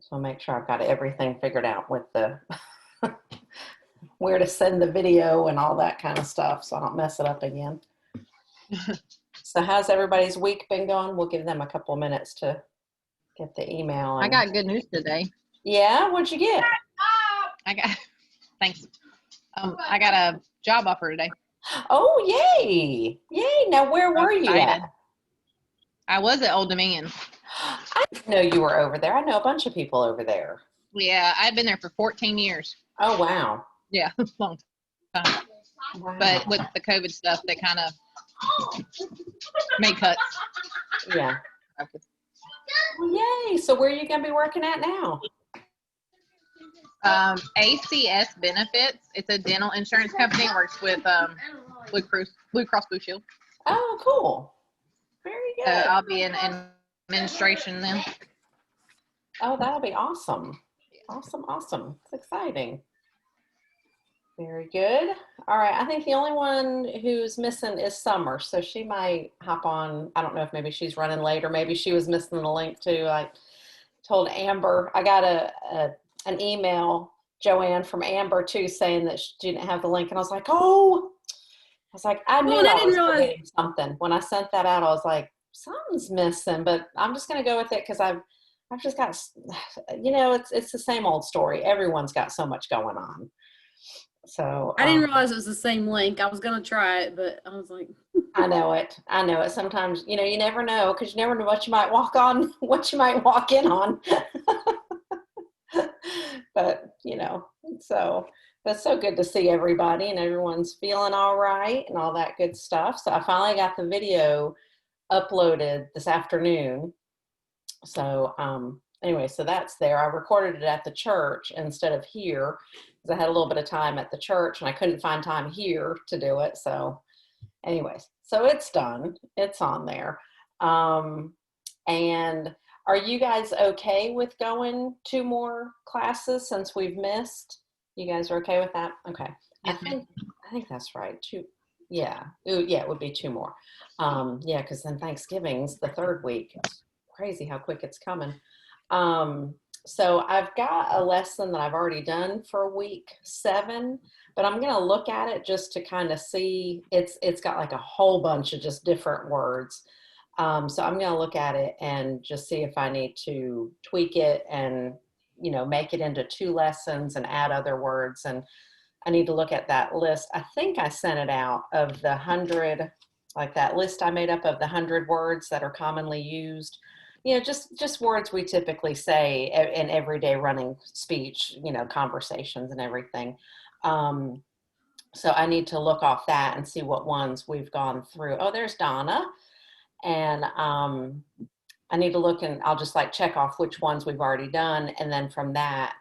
So I'll make sure I've got everything figured out with the where to send the video and all that kind of stuff so I don't mess it up again. So how's everybody's week been going? We'll give them a couple of minutes to get the email. I got good news today. Yeah, what'd you get? Thanks. I got a job offer today. Oh, yay. Yay. Now, where were you at? I was at Old Dominion. I didn't know you were over there. I know a bunch of people over there. Yeah, I've been there for 14 years. Oh, wow. Yeah, long time. Wow. But with the COVID stuff, they kind of made cuts. Yeah. Well, yay. So where are you going to be working at now? ACS Benefits. It's a dental insurance company. Works with Blue Cross Blue Shield. Oh, cool. Very good. I'll be in administration then. Oh, that'll be awesome. Awesome. It's exciting. Very good. All right. I think the only one who's missing is Summer. So she might hop on. I don't know if maybe she's running late or maybe she was missing the link too. I told Amber, I got an email, Joanne, from Amber too, saying that she didn't have the link. And I was like, I knew I was forgetting something. When I sent that out, I was like, something's missing, but I'm just going to go with it because I've just got, it's the same old story. Everyone's got so much going on. So I didn't realize it was the same link. I was going to try it, but I was like, I know it. Sometimes, you never know because you never know what you might walk in on. But, so that's so good to see everybody and everyone's feeling all right and all that good stuff. So I finally got the video uploaded this afternoon. So anyway, so that's there. I recorded it at the church instead of here because I had a little bit of time at the church and I couldn't find time here to do it. So anyways, so it's done. It's on there. And are you guys okay with going 2 more classes since we've missed? You guys are okay with that? Okay. I think that's right. 2. Yeah. Ooh, yeah, it would be 2 more. Yeah, because then Thanksgiving's the 3rd week. It's crazy how quick it's coming. So I've got a lesson that I've already done for week 7, but I'm going to look at it just to kind of see. It's got like a whole bunch of just different words. So I'm going to look at it and just see if I need to tweak it and, make it into 2 lessons and add other words. And I need to look at that list. I think I sent it out of the 100, like that list I made up of the 100 words that are commonly used. Just words we typically say in everyday running speech, conversations and everything. So I need to look off that and see what ones we've gone through. Oh, there's Donna. And I need to look and I'll just check off which ones we've already done. And then from that,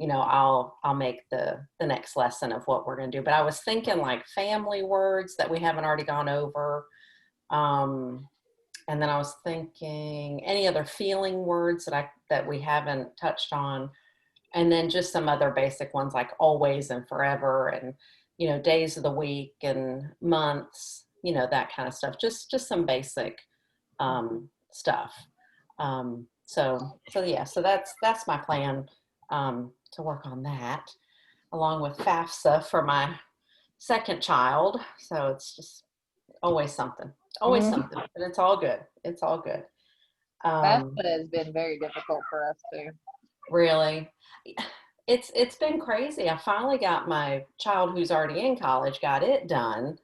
I'll make the next lesson of what we're going to do. But I was thinking family words that we haven't already gone over. And then I was thinking any other feeling words that we haven't touched on. And then just some other basic ones like always and forever and, days of the week and months, that kind of stuff. Just some basic stuff. So that's my plan to work on that along with FAFSA for my 2nd child. So it's just always something, but it's all good. FAFSA has been very difficult for us too. Really? It's been crazy. I finally got my child who's already in college, got it done.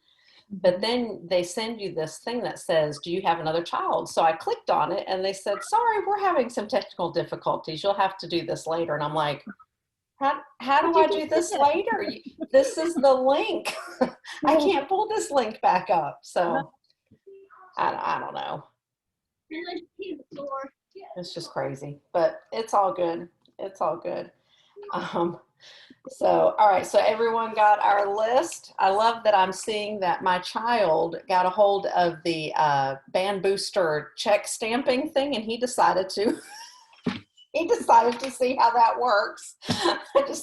But then they send you this thing that says, do you have another child? So I clicked on it and they said, sorry, we're having some technical difficulties. You'll have to do this later. And I'm like, how do I do this later? This is the link. I can't pull this link back up. So I don't know. It's just crazy, but it's all good. So, all right. So everyone got our list. I love that I'm seeing that my child got a hold of the band booster check stamping thing and he decided to see how that works.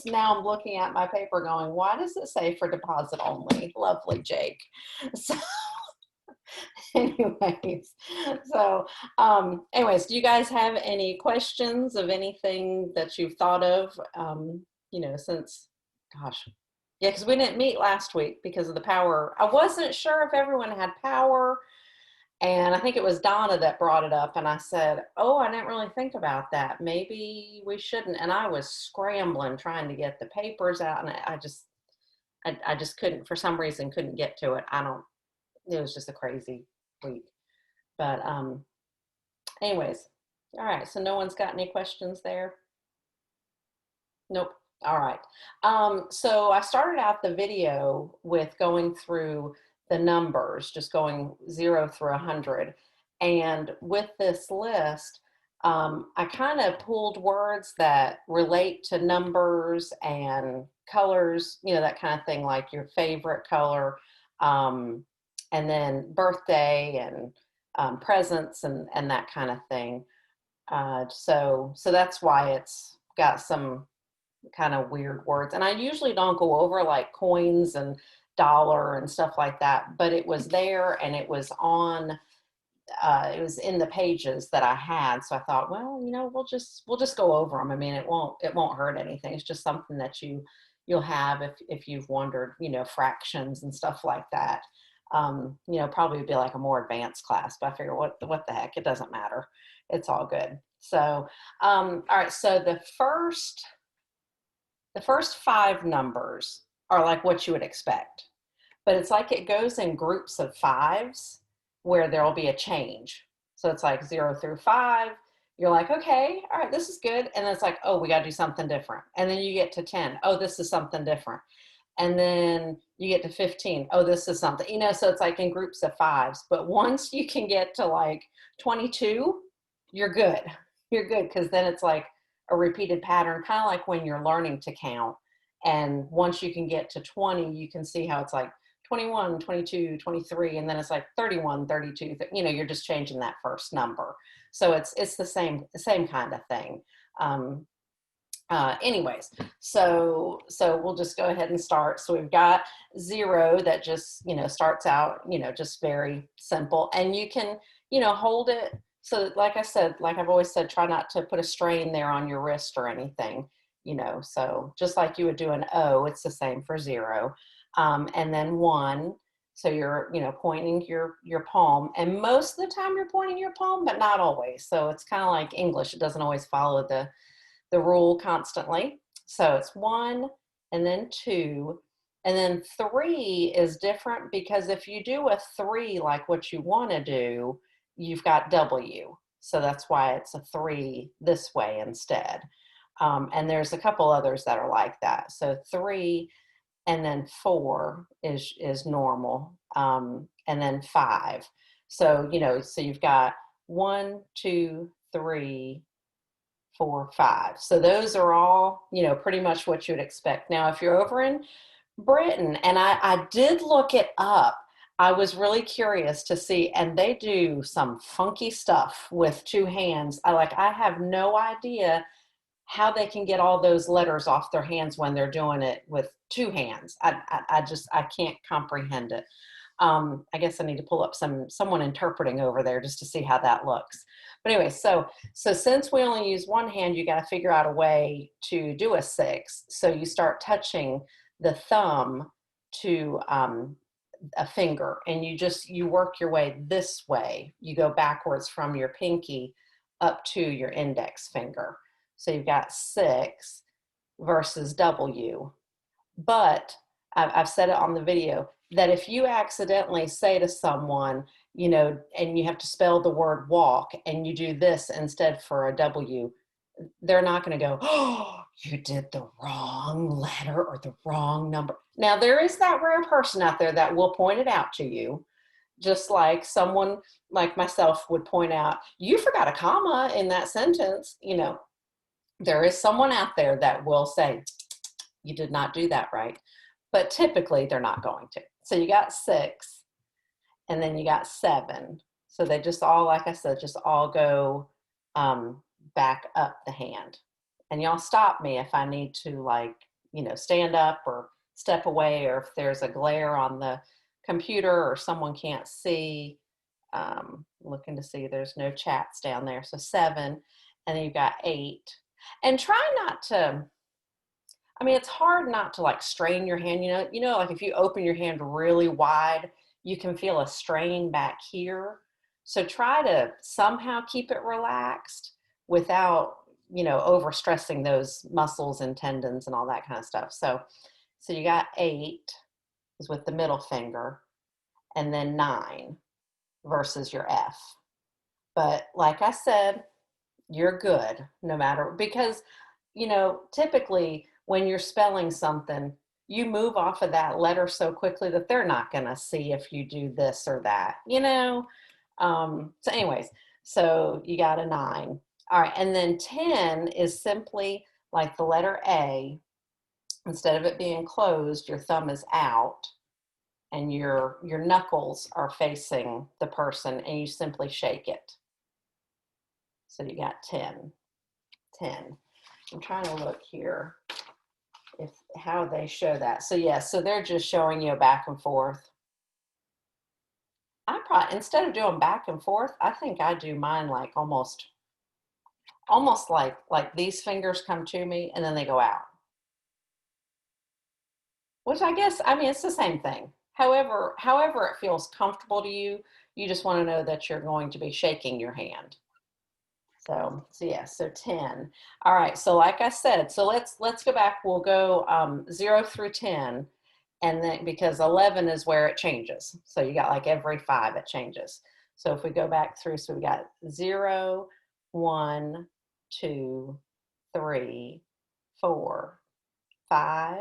Now I'm looking at my paper going, why does it say for deposit only? Lovely, Jake. So Anyways, so anyways, do you guys have any questions of anything that you've thought of, since, gosh, yeah, because we didn't meet last week because of the power. I wasn't sure if everyone had power, and I think it was Donna that brought it up, and I said, oh, I didn't really think about that. Maybe we shouldn't. And I was scrambling trying to get the papers out, and I just couldn't, for some reason, couldn't get to it. It was just a crazy week. But anyways, all right. So no one's got any questions there? Nope. All right. So I started out the video with going through the numbers, just going 0 through 100. And with this list, I kind of pulled words that relate to numbers and colors, that kind of thing, like your favorite color, and then birthday and presents and that kind of thing. So that's why it's got some kind of weird words. And I usually don't go over like coins and dollar and stuff like that, but it was there and it was it was in the pages that I had. So I thought, well, we'll just go over them. I mean, it won't hurt anything. It's just something that you'll have if you've wondered, fractions and stuff like that. Probably be like a more advanced class, but I figure what the heck, it doesn't matter. It's all good. So, all right. So the first 5 numbers are like what you would expect, but it's like it goes in groups of 5s where there'll be a change. So it's like 0 through 5. You're like, okay, all right, this is good. And then it's like, oh, we got to do something different. And then you get to 10. Oh, this is something different. And then you get to 15. Oh, this is something, so it's like in groups of 5s. But once you can get to like 22, you're good. You're good, because then it's like a repeated pattern, kind of like when you're learning to count. And once you can get to 20, you can see how it's like 21, 22, 23, and then it's like 31, 32. You're just changing that first number. So it's the same kind of thing. Anyways, so we'll just go ahead and start. So we've got 0 that just, starts out, just very simple, and you can, hold it. So like I said, like I've always said, try not to put a strain there on your wrist or anything, so just like you would do an O, it's the same for 0. And then 1, so you're, pointing your palm, and most of the time you're pointing your palm, but not always. So it's kind of like English. It doesn't always follow the rule constantly. So it's 1, and then 2, and then 3 is different, because if you do a 3 like what you want to do, you've got W. So that's why it's a 3 this way instead. And there's a couple others that are like that. So 3 and then 4 is normal. And then 5. So, so you've got 1, 2, 3, 4, 5. So those are all, pretty much what you'd expect. Now, if you're over in Britain, and I did look it up, I was really curious to see, and they do some funky stuff with 2 hands. I have no idea how they can get all those letters off their hands when they're doing it with 2 hands. I can't comprehend it. I guess I need to pull up someone interpreting over there just to see how that looks. But anyway, so since we only use 1 hand, you got to figure out a way to do a 6. So you start touching the thumb to a finger, and you work your way this way. You go backwards from your pinky up to your index finger. So you've got 6 versus W. But I've said it on the video that if you accidentally say to someone, and you have to spell the word walk, and you do this instead for a W, they're not going to go, oh, you did the wrong letter or the wrong number. Now, there is that rare person out there that will point it out to you, just like someone like myself would point out, you forgot a comma in that sentence. There is someone out there that will say, you did not do that right. But typically, they're not going to. So you got 6, and then you got 7. So they just all, like I said, just all go back up the hand. And y'all stop me if I need to, stand up or step away, or if there's a glare on the computer or someone can't see. Looking to see there's no chats down there. So 7, and then you've got 8. And try not to, I mean, it's hard not to like strain your hand, like if you open your hand really wide, you can feel a strain back here. So try to somehow keep it relaxed without, overstressing those muscles and tendons and all that kind of stuff. So you got 8 is with the middle finger, and then 9 versus your F. But like I said, you're good no matter, because, typically when you're spelling something, you move off of that letter so quickly that they're not going to see if you do this or that, So anyways, so you got a 9. All right. And then 10 is simply like the letter A. Instead of it being closed, your thumb is out and your knuckles are facing the person, and you simply shake it. So you got 10. I'm trying to look here how they show that. So yes, so they're just showing you a back and forth. I probably, instead of doing back and forth, I think I do mine like almost like these fingers come to me and then they go out. Which I guess, I mean, it's the same thing. However it feels comfortable to you, you just want to know that you're going to be shaking your hand. So yeah, so 10. All right, so like I said, so let's go back. We'll go 0 through 10, and then because 11 is where it changes. So you got like every 5 it changes. So if we go back through, so we got 0, 1, 2, 3, 4, 5,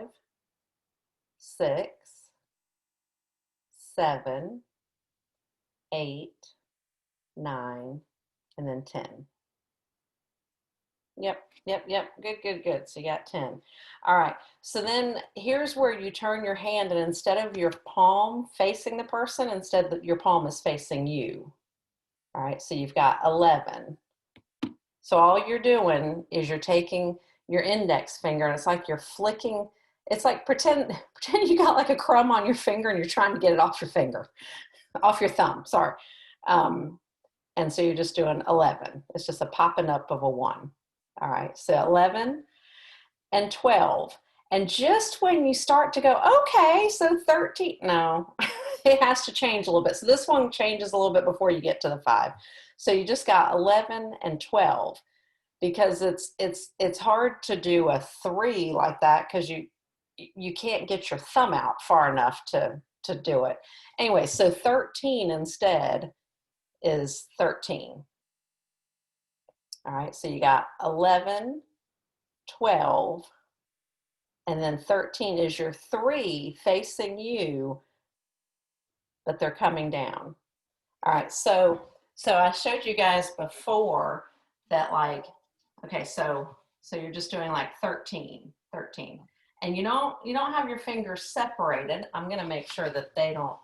6, 7, 8, 9, and then 10. Yep. Good. So you got 10. All right. So then here's where you turn your hand, and instead of your palm facing the person, instead your palm is facing you. All right. So you've got 11. So all you're doing is you're taking your index finger, and it's like you're flicking. It's like pretend you got like a crumb on your finger and you're trying to get it off your finger, off your thumb. Sorry. And so you're just doing 11. It's just a popping up of a 1. All right, so 11 and 12. And just when you start to go, okay, so 13, no, it has to change a little bit. So this one changes a little bit before you get to the 5. So you just got 11 and 12, because it's hard to do a 3 like that because you can't get your thumb out far enough to do it. Anyway, so 13 instead is 13. All right, so you got 11, 12, and then 13 is your 3 facing you, but they're coming down. All right, so I showed you guys before that, like, okay, so you're just doing like 13, and you don't have your fingers separated. I'm gonna make sure that they don't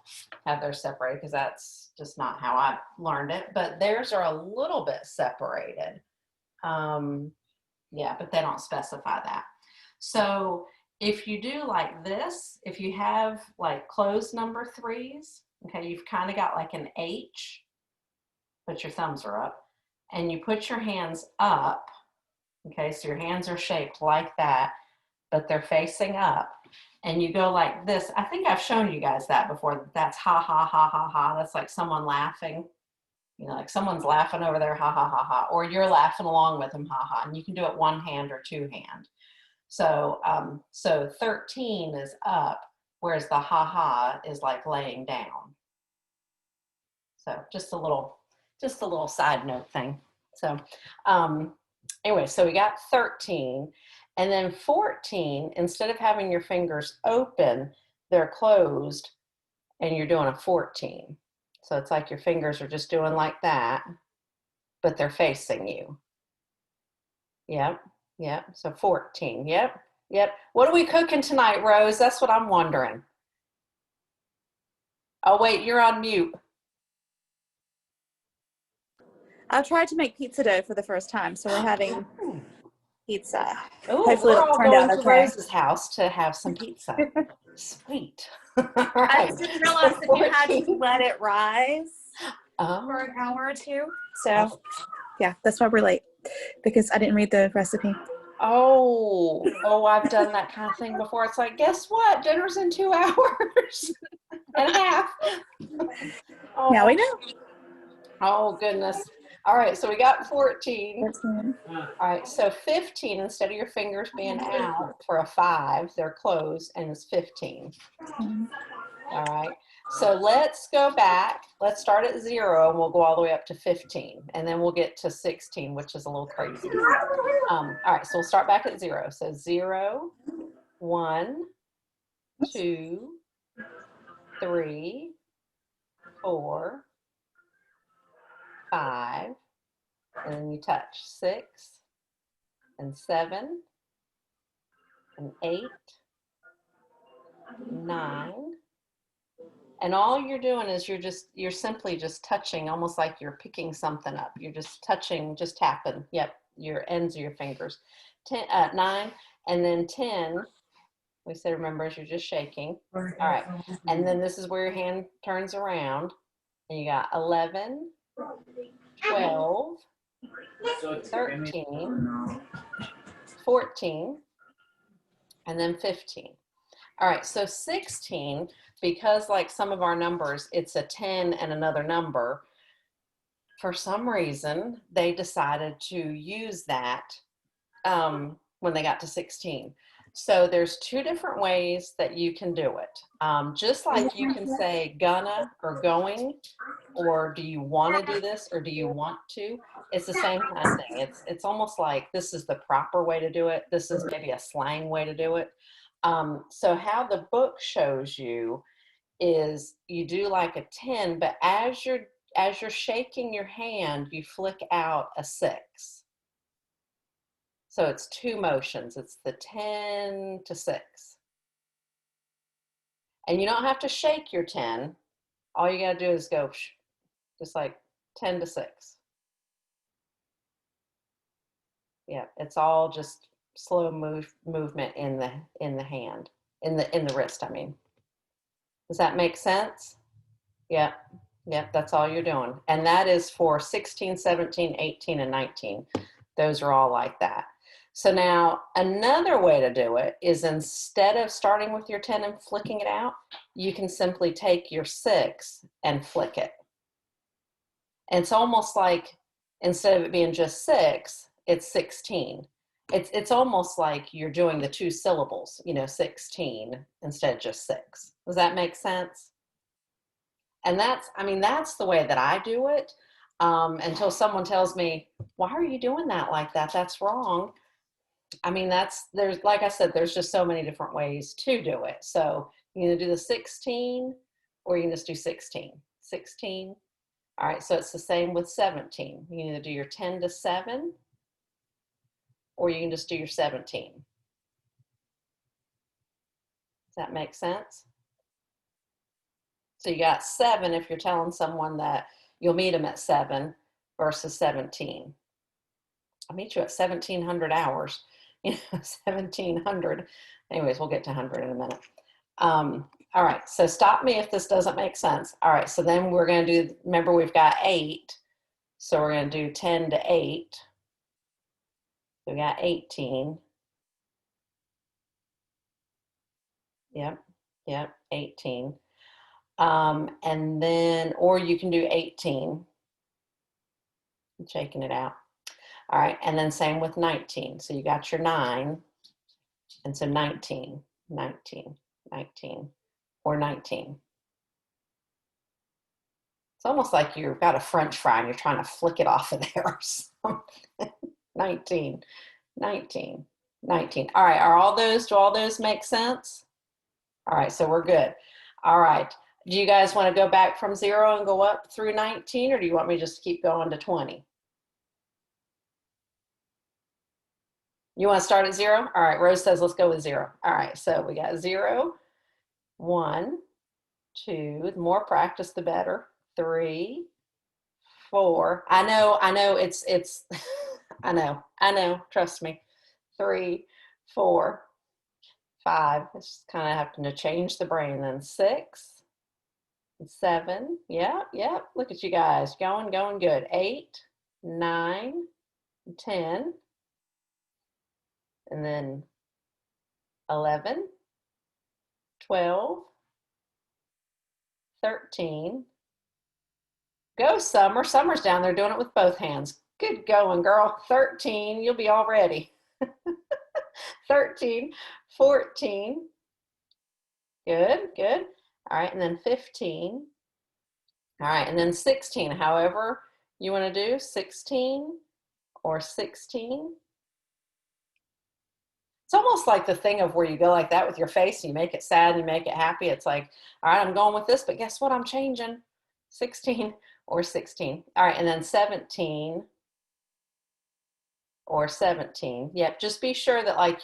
have theirs separated because that's just not how I learned it, but theirs are a little bit separated. Yeah, but they don't specify that. So if you do like this, if you have like closed number 3s, okay, you've kind of got like an H, but your thumbs are up, and you put your hands up, okay, so your hands are shaped like that, but they're facing up, and you go like this. I think I've shown you guys that before. That's ha, ha, ha, ha, ha. That's like someone laughing. Like someone's laughing over there, ha, ha, ha, ha, or you're laughing along with them, ha, ha, and you can do it 1 hand or 2 hand. So 13 is up, whereas the ha, ha is like laying down. So just a little side note thing. So anyway, so we got 13, and then 14, instead of having your fingers open, they're closed, and you're doing a 14. So it's like your fingers are just doing like that, but they're facing you. Yep. So 14. Yep. What are we cooking tonight, Rose? That's what I'm wondering. Oh, wait, you're on mute. I tried to make pizza dough for the first time, so we're having pizza. Oh, Hopefully we're it'll all turn out going to okay. Rose's house to have some pizza. Sweet. I just didn't realize that you had to 14. let it rise for Oh. an hour or two. So, yeah, that's why we're late, because I didn't read the recipe. Oh, I've done that kind of thing before. It's like, guess what? Dinner's in 2 hours and a half. Oh, Now we know. oh, goodness. All right, so we got 14. 14. All right, so 15, instead of your fingers being out for a 5, they're closed, and it's 15. All right, so let's go back. Let's start at 0, and we'll go all the way up to 15, and then we'll get to 16, which is a little crazy. All right, so we'll start back at 0. So 0, 1, 2, 3, 4, 5, and then you touch 6 and 7 and 8, 9. And all you're doing is you're simply just touching, almost like you're picking something up. You're just touching, just tapping. Yep, your ends of your fingers. 9, and then 10. We said, remember, as you're just shaking. All right, and then this is where your hand turns around, and you got 11, 12, 13, 14, and then 15. All right, so 16, because like some of our numbers, it's a 10 and another number, for some reason, they decided to use that when they got to 16. So there's 2 different ways that you can do it. Just like you can say gonna or going, or do you want to do this, or do you want to? It's the same kind of thing. It's almost like this is the proper way to do it. This is maybe a slang way to do it. So how the book shows you is you do like a 10, but as you're shaking your hand, you flick out a 6. So it's 2 motions. It's the 10 to 6. And you don't have to shake your 10. All you got to do is go just like 10 to 6. Yeah, it's all just slow movement in the hand, in the wrist, I mean. Does that make sense? Yeah. Yep, that's all you're doing. And that is for 16, 17, 18, and 19. Those are all like that. So now another way to do it is, instead of starting with your 10 and flicking it out, you can simply take your 6 and flick it. And it's almost like, instead of it being just 6, it's 16. It's almost like you're doing the 2 syllables, 16 instead of just 6. Does that make sense? And that's the way that I do it, until someone tells me, why are you doing that like that? That's wrong. There's, like I said, there's just so many different ways to do it. So you can either do the 16, or you can just do 16. 16. All right, so it's the same with 17. You can either do your 10 to 7, or you can just do your 17. Does that make sense? So you got 7 if you're telling someone that you'll meet them at 7, versus 17. I'll meet you at 1700 hours, 1700. Anyways, we'll get to 100 in a minute. All right, so stop me if this doesn't make sense. All right, so then we're going to do, remember we've got 8. So we're going to do 10 to 8. We got 18. Yep, 18. And then, or you can do 18. I'm shaking it out. All right, and then same with 19. So you got your 9, and so 19, 19, 19, or 19. It's almost like you've got a French fry and you're trying to flick it off of there or something. 19, 19, 19. All right, do all those make sense? All right, so we're good. All right, do you guys want to go back from 0 and go up through 19, or do you want me just to keep going to 20? You want to start at 0? All right, Rose says let's go with 0. All right, so we got 0, 1, 2, the more practice, the better. 3, 4. I know, it's, I know, trust me. 3, 4, 5. It's just kind of having to change the brain. Then 6, 7. Yeah, yeah. Look at you guys going good. 8, 9, 10, and then 11, 12, 13. Go, Summer. Summer's down there doing it with both hands. Good going, girl. 13. You'll be all ready. 13, 14. Good, good. All right, and then 15. All right, and then 16. However you want to do 16 or 16. It's almost like the thing of where you go like that with your face and you make it sad and you make it happy. It's like, all right, I'm going with this, but guess what? I'm changing. 16 or 16. All right, and then 17 or 17. Yep, just be sure that like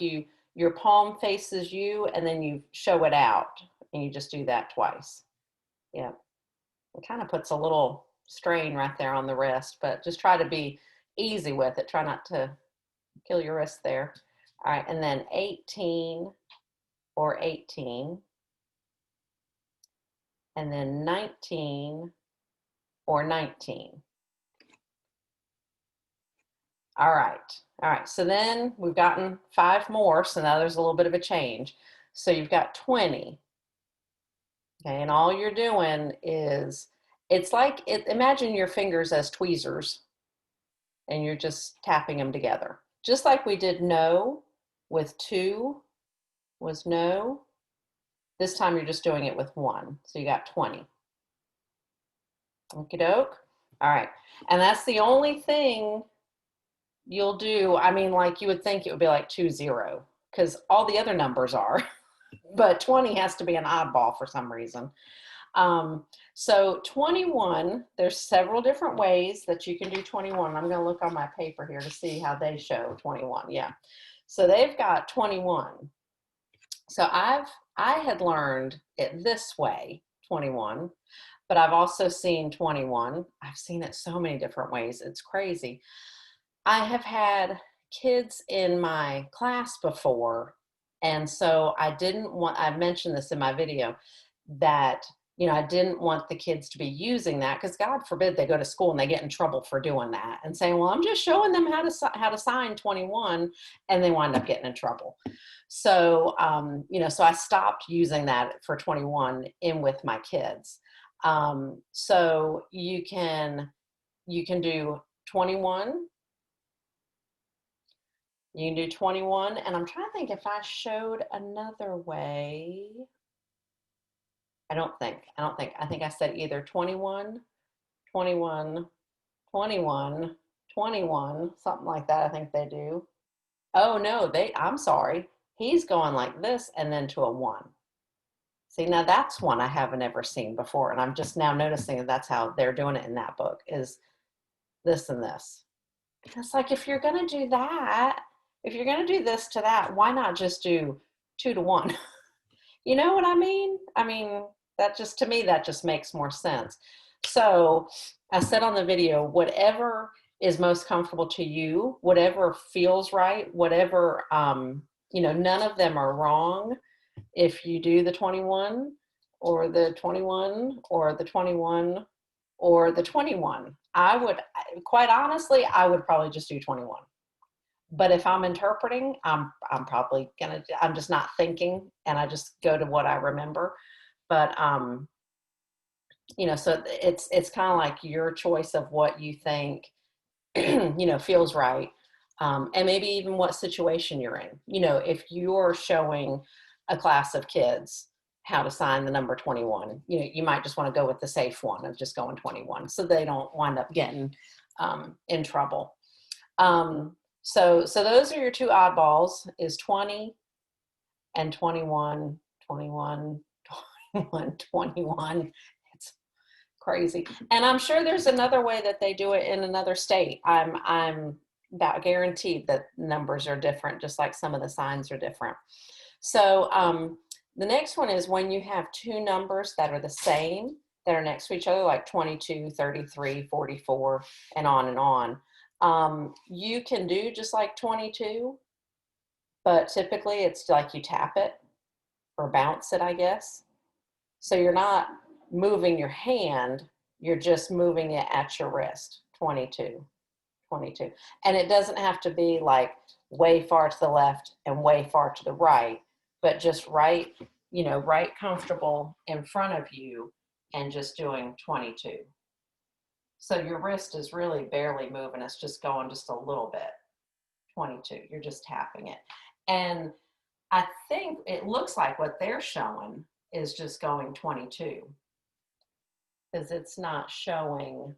your palm faces you and then you show it out and you just do that twice. Yep. It kind of puts a little strain right there on the wrist, but just try to be easy with it. Try not to kill your wrist there. All right, and then 18 or 18. And then 19 or 19. All right, so then we've gotten 5 more, so now there's a little bit of a change. So you've got 20, okay, and all you're doing is, it's like, imagine your fingers as tweezers, and you're just tapping them together. Just like we did no with 2 was no. This time you're just doing it with 1, so you got 20. Okie doke. All right, and that's the only thing you'll do. I mean, like you would think it would be like 20, because all the other numbers are, but 20 has to be an oddball for some reason. So 21, there's several different ways that you can do 21. I'm going to look on my paper here to see how they show 21. Yeah. So they've got 21. So I had learned it this way, 21, but I've also seen 21. I've seen it so many different ways. It's crazy. I have had kids in my class before, and so I mentioned this in my video, that, I didn't want the kids to be using that, because God forbid they go to school and they get in trouble for doing that and saying, well, I'm just showing them how to sign 21, and they wind up getting in trouble. So, so I stopped using that for 21 in with my kids. So you can do 21. You can do 21, and I'm trying to think if I showed another way. I think I said either 21, 21, 21, 21, something like that. I think they do. Oh no, I'm sorry. He's going like this and then to a 1. See, now that's one I haven't ever seen before, and I'm just now noticing that that's how they're doing it in that book, is this and this. It's like, if you're going to do that, if you're going to do this to that, why not just do 2 to 1? You know what I mean? I mean, to me, that just makes more sense. So I said on the video, whatever is most comfortable to you, whatever feels right, whatever, none of them are wrong. If you do the 21 or the 21 or the 21 or the 21, quite honestly, I would probably just do 21. But if I'm interpreting, I'm just not thinking, and I just go to what I remember. But, so it's kind of like your choice of what you think, feels right. And maybe even what situation you're in. If you're showing a class of kids how to sign the number 21, you might just want to go with the safe one of just going 21, so they don't wind up getting in trouble. So those are your 2 oddballs, is 20 and 21, 21, 21, 21. It's crazy. And I'm sure there's another way that they do it in another state. I'm about guaranteed that numbers are different, just like some of the signs are different. So the next one is when you have 2 numbers that are the same, that are next to each other, like 22, 33, 44, and on and on. You can do just like 22, but typically it's like you tap it. or bounce it, I guess. So you're not moving your hand, you're just moving it at your wrist. 22, 22. And it doesn't have to be like way far to the left and way far to the right, but just right, right comfortable in front of you and just doing 22. So your wrist is really barely moving. It's just going just a little bit. 22. You're just tapping it. And I think it looks like what they're showing is just going 22, because it's not showing,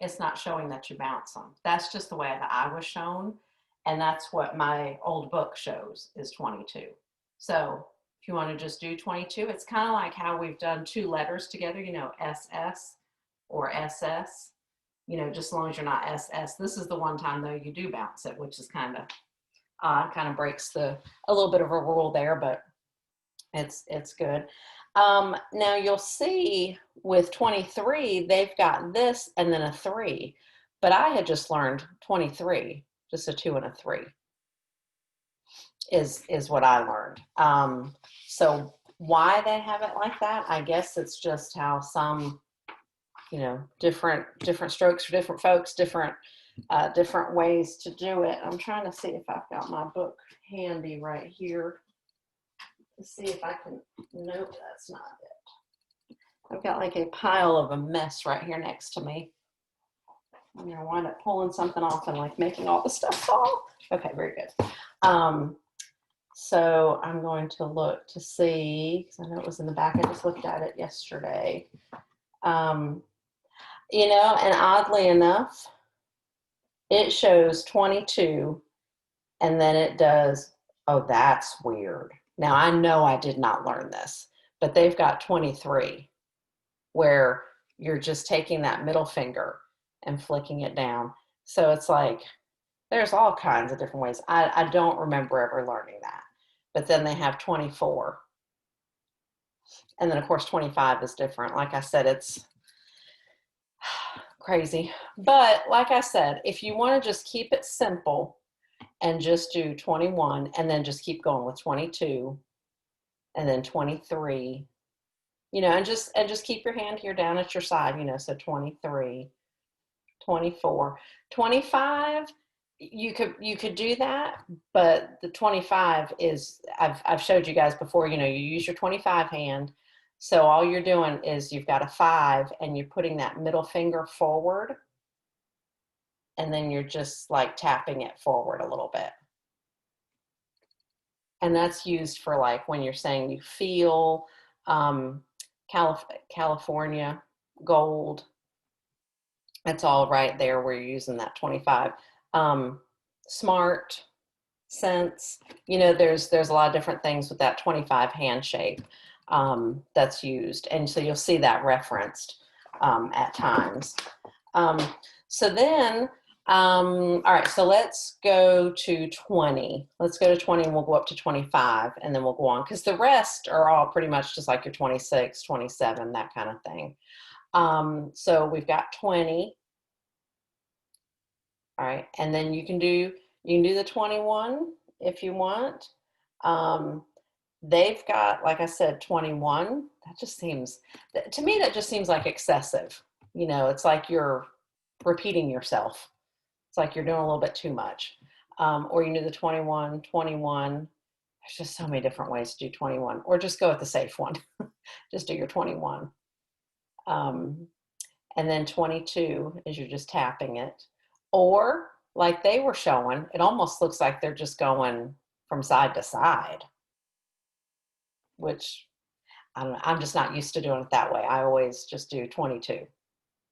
it's not showing that you bounce them. That's just the way that I was shown. And that's what my old book shows is 22. So if you want to just do 22, it's kind of like how we've done two letters together, SS or SS, just as long as you're not SS. This is the one time though you do bounce it, which is kind of breaks a little bit of a rule there, but it's good. Now you'll see with 23, they've got this and then a 3, but I had just learned 23, just a 2 and a 3 is what I learned. So why they have it like that, I guess it's just how some, different strokes for different folks, different ways to do it. I'm trying to see if I've got my book handy right here to see if I can, nope, that's not it. I've got like a pile of a mess right here next to me. I'm going to wind up pulling something off and like making all the stuff fall. Okay, very good. So I'm going to look to see, because I know it was in the back, I just looked at it yesterday. And oddly enough, it shows 22 and then it does, oh, that's weird. Now I know I did not learn this, but they've got 23 where you're just taking that middle finger and flicking it down. So it's like, there's all kinds of different ways. I don't remember ever learning that. But then they have 24. And then of course 25 is different. Like I said, it's crazy. But like I said, if you want to just keep it simple and just do 21 and then just keep going with 22 and then 23, and just keep your hand here down at your side, so 23, 24, 25, you could do that, but the 25 is, I've showed you guys before, you use your 25 hand. So all you're doing is you've got a 5 and you're putting that middle finger forward and then you're just like tapping it forward a little bit. And that's used for like when you're saying you feel, California, gold. It's all right there where you're using that 25. Smart, sense, there's a lot of different things with that 25 hand shape that's used. And so you'll see that referenced at times. So then, all right, so let's go to 20. Let's go to 20 and we'll go up to 25 and then we'll go on, because the rest are all pretty much just like your 26, 27, that kind of thing. So we've got 20. All right, and then you can do the 21 if you want. They've got, like I said, 21. That just seems, to me, that just seems like excessive. It's like you're repeating yourself. It's like you're doing a little bit too much. Or you can do the 21, 21. There's just so many different ways to do 21. Or just go with the safe one. Just do your 21. And then 22 is you're just tapping it. Or like they were showing, it almost looks like they're just going from side to side, which I don't know. I'm just not used to doing it that way. I always just do 22,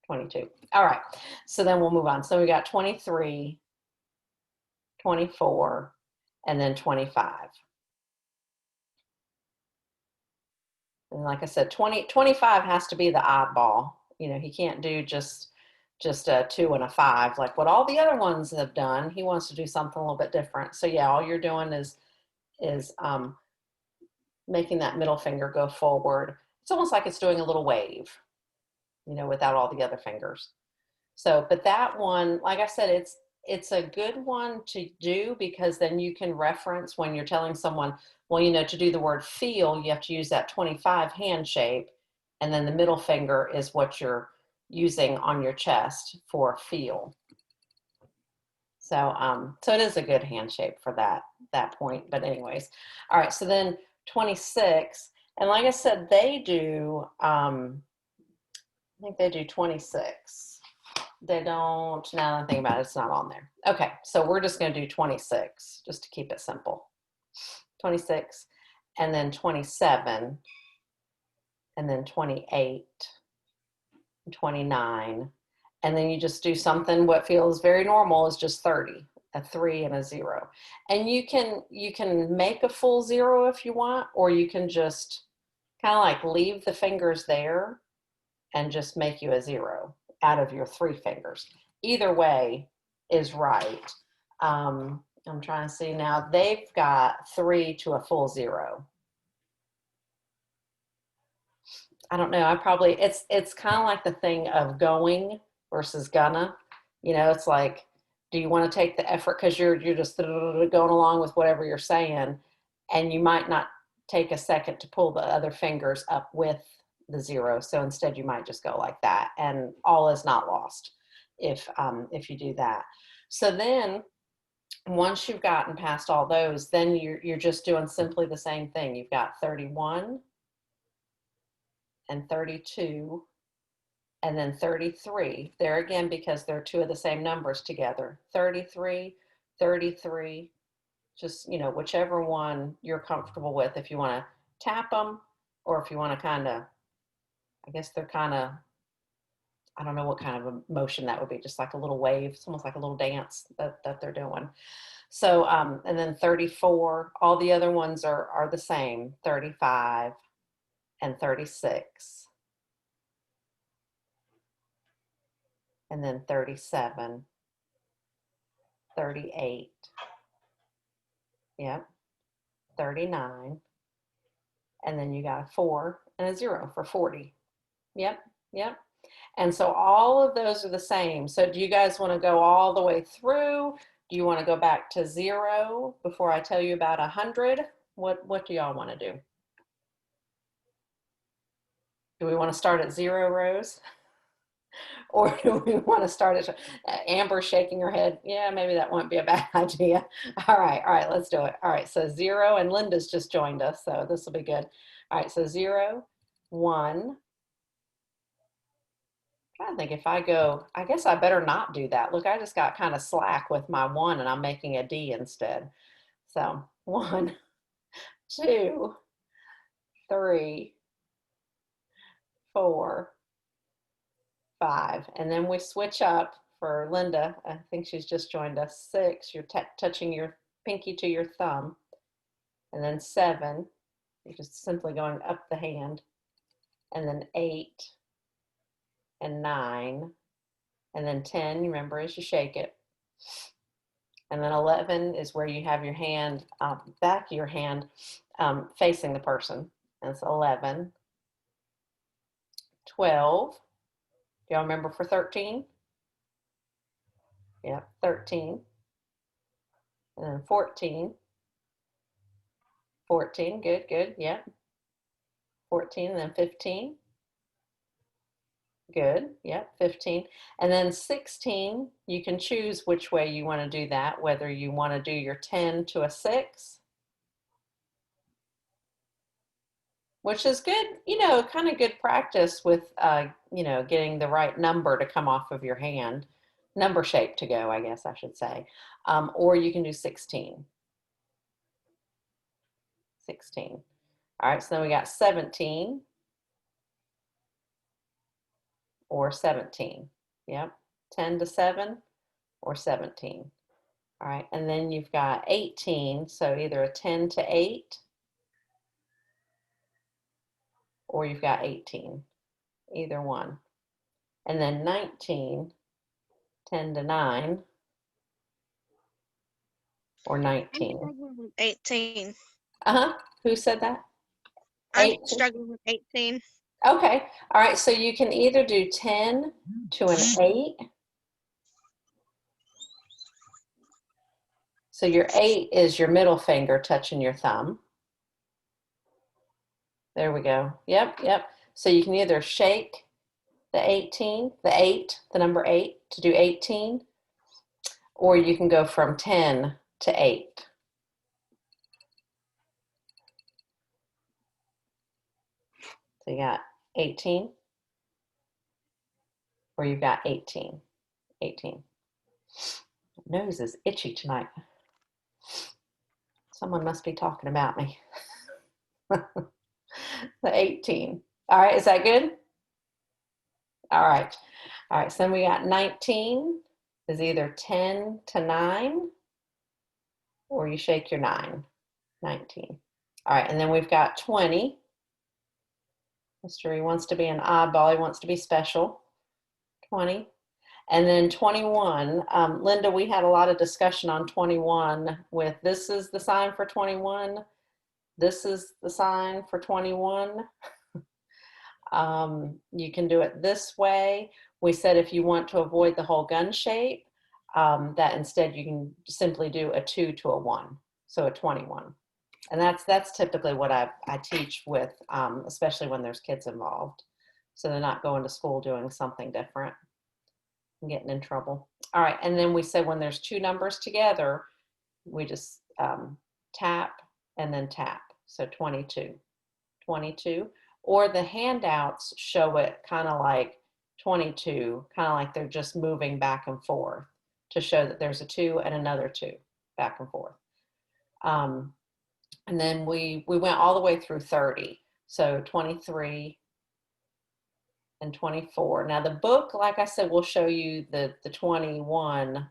22. All right. So then we'll move on. So we got 23, 24, and then 25. And like I said, 25 has to be the oddball. He can't do just a 2 and a 5 like what all the other ones have done. He wants to do something a little bit different. So yeah, all you're doing is making that middle finger go forward. It's almost like it's doing a little wave, without all the other fingers. So, but that one, like I said, it's a good one to do because then you can reference when you're telling someone, well, to do the word feel, you have to use that 25 hand shape. And then the middle finger is what you're using on your chest for feel. So it is a good hand shape for that point. But anyways, all right. So then 26, and like I said, they do. I think they do 26. They don't. Now that I think about it, it's not on there. Okay, so we're just going to do 26 just to keep it simple. 26, and then 27, and then 28, 29. And then you just do something what feels very normal is just 30, a 3 and a 0. And you can make a full 0 if you want, or you can just kind of like leave the fingers there and just make you a 0 out of your 3 fingers. Either way is right. I'm trying to see now. They've got 3 to a full 0. I don't know. It's kind of like the thing of going versus gonna. It's like, do you want to take the effort because you're just going along with whatever you're saying, and you might not take a second to pull the other fingers up with the 0. So instead, you might just go like that, and all is not lost if you do that. So then, once you've gotten past all those, then you're just doing simply the same thing. You've got 31 and 32. And then 33, there again, because they're 2 of the same numbers together. 33, 33, just, whichever one you're comfortable with. If you want to tap them, or if you want to kind of, I guess they're kind of, I don't know what kind of a motion that would be, just like a little wave. It's almost like a little dance that they're doing. So, and then 34, all the other ones are the same, 35 and 36. And then 37, 38, yep, 39, and then you got a 4 and a 0 for 40. Yep, yep. And so all of those are the same. So do you guys want to go all the way through? Do you want to go back to 0 before I tell you about 100? What do y'all want to do? Do we want to start at 0, Rose? Or do we want to start at Amber shaking her head? Yeah, maybe that won't be a bad idea. All right, let's do it. All right, so 0, and Linda's just joined us, so this will be good. All right, so 0, 1. I'm trying to think if I go, I guess I better not do that. Look, I just got kind of slack with my 1 and I'm making a D instead. So 1, 2, 3, 4, 5, and then we switch up for Linda. I think she's just joined us. 6, you're touching your pinky to your thumb, and then 7, you're just simply going up the hand, and then 8 and 9, and then 10, remember, as you shake it, and then 11 is where you have your hand, back of your hand facing the person, and it's 11, 12. Do y'all remember for 13? Yeah, 13. And then 14. 14, good, yeah. 14, and then 15. Good, yeah, 15. And then 16, you can choose which way you want to do that, whether you want to do your 10 to a 6, which is good, kind of good practice with, getting the right number to come off of your hand, number shape to go, I guess I should say. Or you can do 16. 16. All right, so then we got 17 or 17. Yep, 10 to 7 or 17. All right, and then you've got 18, so either a 10 to 8 or you've got 18, either one. And then 19, 10 to 9 or 19. I'm struggling with 18. Who said that? I'm 18? struggling with 18. Okay, all right, so you can either do 10 to an 8 So your 8 is your middle finger touching your thumb. There we go. Yep, yep. So you can either shake the 18, the 8, the number 8 to do 18, or you can go from 10 to 8. So you got 18, or you've got 18. 18. My nose is itchy tonight. Someone must be talking about me. The 18. All right, is that good? All right. All right, so then we got 19 is either 10 to 9, or you shake your 9. 19. All right, and then we've got 20. Mr. He wants to be an oddball. He wants to be special. 20. And then 21. Linda, we had a lot of discussion on 21 with this is the sign for 21. This is the sign for 21. You can do it this way. We said if you want to avoid the whole gun shape, that instead you can simply do a 2 to a 1. So a 21. And that's typically what I teach with, especially when there's kids involved. So they're not going to school doing something different and getting in trouble. All right, and then we said when there's 2 numbers together, we just tap and then tap. So 22, 22. Or the handouts show it kind of like 22, kind of like they're just moving back and forth to show that there's a 2 and another 2 back and forth. And then we went all the way through 30. So 23 and 24. Now the book, like I said, will show you the 21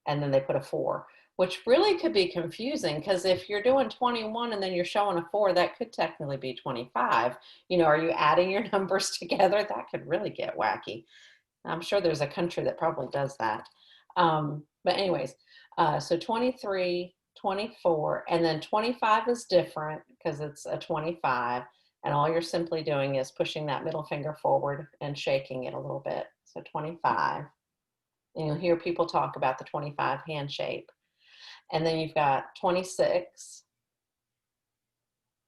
and then they put a 4, which really could be confusing because if you're doing 21 and then you're showing a 4, that could technically be 25. You know, are you adding your numbers together? That could really get wacky. I'm sure there's a country that probably does that. But anyways, so 23, 24, and then 25 is different because it's a 25. And all you're simply doing is pushing that middle finger forward and shaking it a little bit. So 25. And you'll hear people talk about the 25 hand shape. And then you've got 26,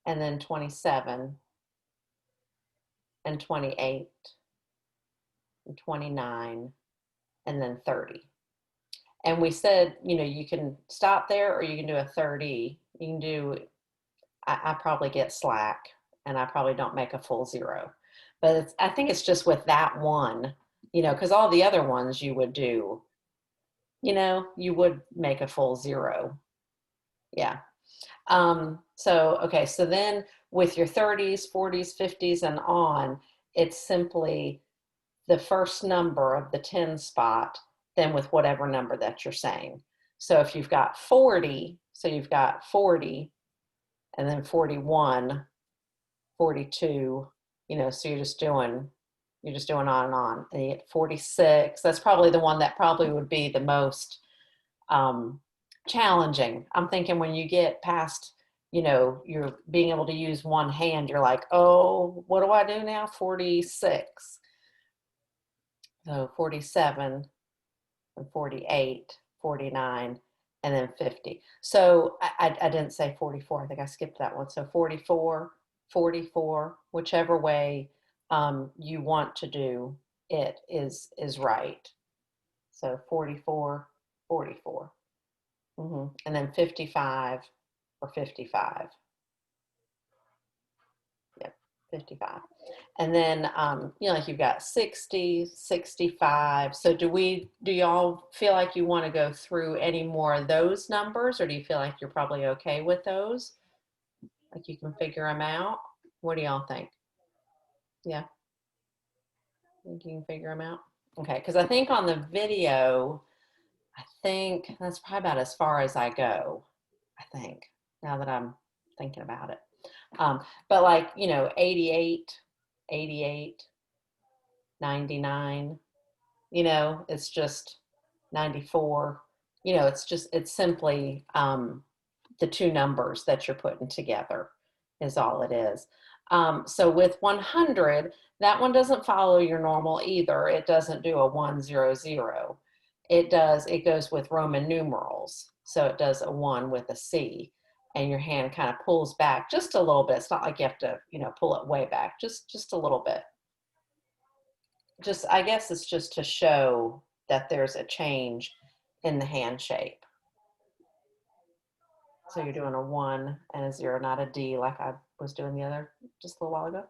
and then 27, and 28, and 29, and then 30. And we said, you know, you can stop there or you can do a 30. You can do, I probably get slack and I probably don't make a full 0. But I think it's just with that one, you know, because all the other ones you would do, you know, you would make a full 0. Yeah. Okay, so then with your 30s, 40s, 50s, and on, it's simply the first number of the 10 spot, then with whatever number that you're saying. So if you've got 40, so you've got 40, and then 41, 42, you know, so you're just doing on and on. And you get 46, that's probably the one that probably would be the most challenging. I'm thinking when you get past, you know, you're being able to use one hand, you're like, oh, what do I do now? 46. So 47 and 48, 49, and then 50. So I didn't say 44. I think I skipped that one. So 44, 44, whichever way you want to do it is right. So 44, 44. And then 55 or 55. Yep, 55. And then, you know, like you've got 60, 65. So do y'all feel like you want to go through any more of those numbers, or do you feel like you're probably okay with those? Like you can figure them out? What do y'all think? Yeah. Think you can figure them out? Okay, because I think on the video, I think that's probably about as far as I go, I think, now that I'm thinking about it. But like, you know, 88, 88, 99, you know, it's just 94, you know, it's simply the 2 numbers that you're putting together is all it is. So with 100, that one doesn't follow your normal either. It doesn't do a 100. It goes with Roman numerals. So it does a 1 with a C, and your hand kind of pulls back just a little bit. It's not like you have to, pull it way back, just a little bit. I guess it's just to show that there's a change in the hand shape. So you're doing a 1 and a 0, not a D like I was doing the other just a little while ago.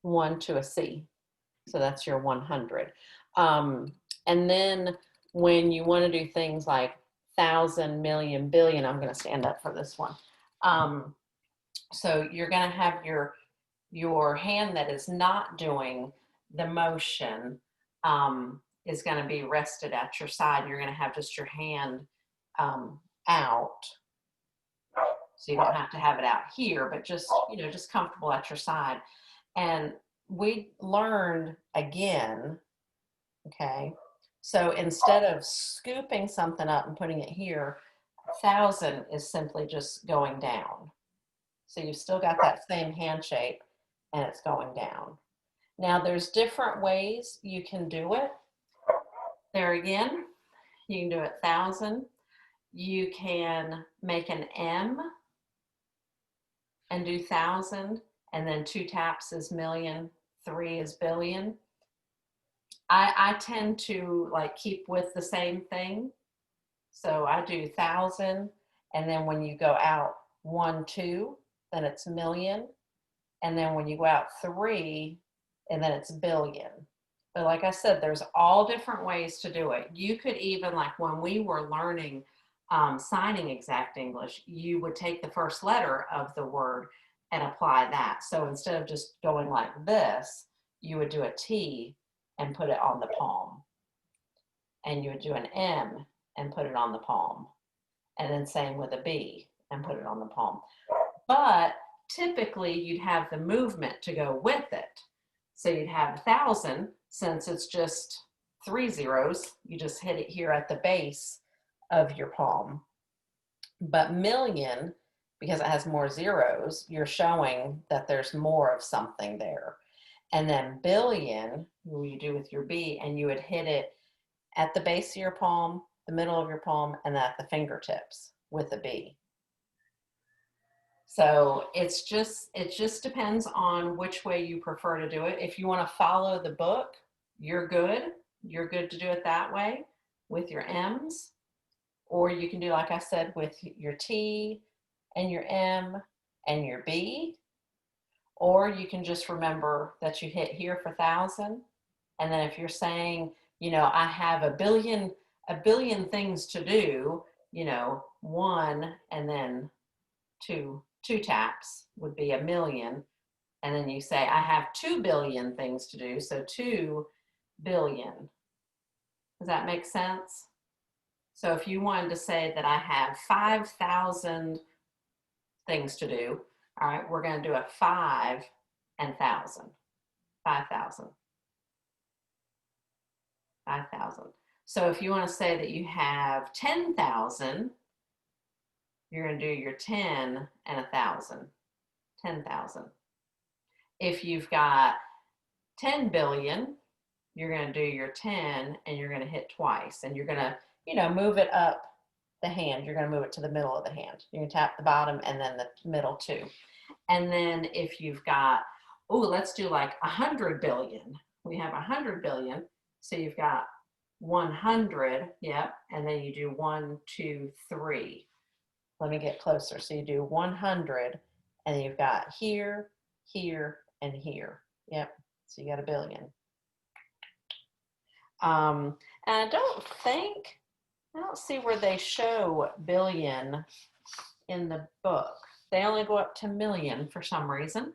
1 to a C. So that's your 100. And then when you want to do things like 1,000, million, billion, I'm going to stand up for this one. So you're going to have your hand that is not doing the motion is going to be rested at your side. You're going to have just your hand out. So you don't have to have it out here, but just comfortable at your side. And we learned again, okay, so instead of scooping something up and putting it here, 1,000 is simply just going down. So you've still got that same hand shape and it's going down. Now there's different ways you can do it. There again, you can do it 1,000. You can make an M and do 1,000, and then 2 taps is million, 3 is billion. I tend to like keep with the same thing. So I do 1,000, and then when you go out 1, 2, then it's million. And then when you go out 3, and then it's billion. But like I said, there's all different ways to do it. You could even, like when we were learning signing exact English, you would take the first letter of the word and apply that. So instead of just going like this, you would do a T and put it on the palm. And you would do an M and put it on the palm. And then same with a B and put it on the palm. But typically you'd have the movement to go with it. So you'd have 1,000, since it's just 3 zeros, you just hit it here at the base of your palm. But million, because it has more zeros, you're showing that there's more of something there. And then billion, what you do with your B, and you would hit it at the base of your palm, the middle of your palm, and at the fingertips with a B. So it just depends on which way you prefer to do it. If you want to follow the book, you're good. You're good to do it that way with your M's. Or you can do, like I said, with your T and your M and your B. Or you can just remember that you hit here for 1,000. And then if you're saying, I have a billion things to do, 1 and then 2 taps would be a million. And then you say, I have 2 billion things to do. So 2 billion. Does that make sense? So if you wanted to say that I have 5,000 things to do, all right, we're going to do a 5 and 1,000. 5,000. 5,000. So if you want to say that you have 10,000, you're going to do your 10 and 1,000. 10,000. If you've got 10 billion, you're going to do your 10 and you're going to hit twice, and you're going to move it up the hand. You're going to move it to the middle of the hand. You're going to tap the bottom and then the middle too. And then if you've got, let's do like 100 billion. We have 100 billion. So you've got 100, yep. And then you do 1, 2, 3. Let me get closer. So you do 100 and you've got here, here, and here. Yep. So you got a billion. And I don't see where they show billion in the book. They only go up to million for some reason.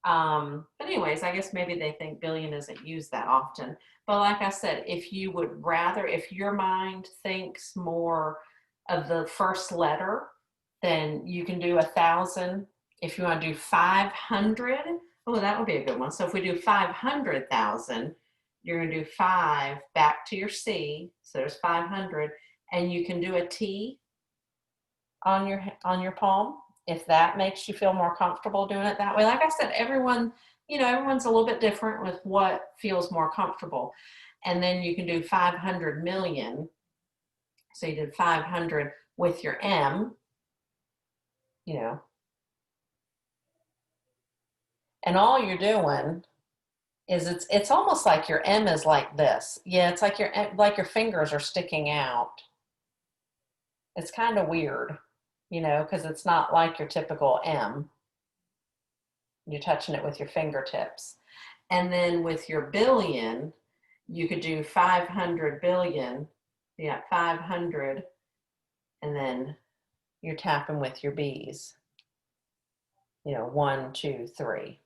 But anyways, I guess maybe they think billion isn't used that often. But like I said, if you would rather, if your mind thinks more of the first letter, then you can do 1,000. If you want to do 500, that would be a good one. So if we do 500,000, you're going to do 5 back to your C. So there's 500, and you can do a T on your palm if that makes you feel more comfortable doing it that way. Like I said, everyone's a little bit different with what feels more comfortable. And then you can do 500 million. So you did 500 with your M, you know, and all you're doing is it's almost like your M is like this. Yeah, it's like your fingers are sticking out. It's kind of weird, you know, because it's not like your typical M. You're touching it with your fingertips. And then with your billion, you could do 500 billion. Yeah, 500. And then you're tapping with your B's. You know, 1, 2, 3.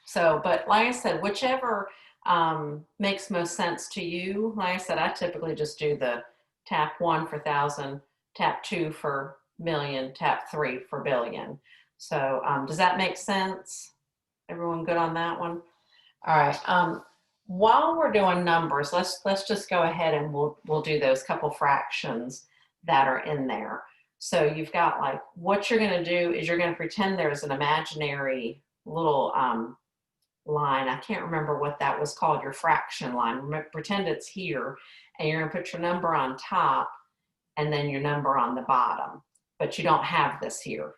So, but like I said, whichever makes most sense to you. Like I said, I typically just do the tap 1 for 1,000, tap 2 for million, tap 3 for billion. So does that make sense? Everyone good on that one? All right. While we're doing numbers, let's just go ahead and we'll do those couple fractions that are in there. So you've got like, what you're going to do is you're going to pretend there's an imaginary little line. I can't remember what that was called, your fraction line. Pretend it's here, and you're going to put your number on top and then your number on the bottom. But you don't have this here.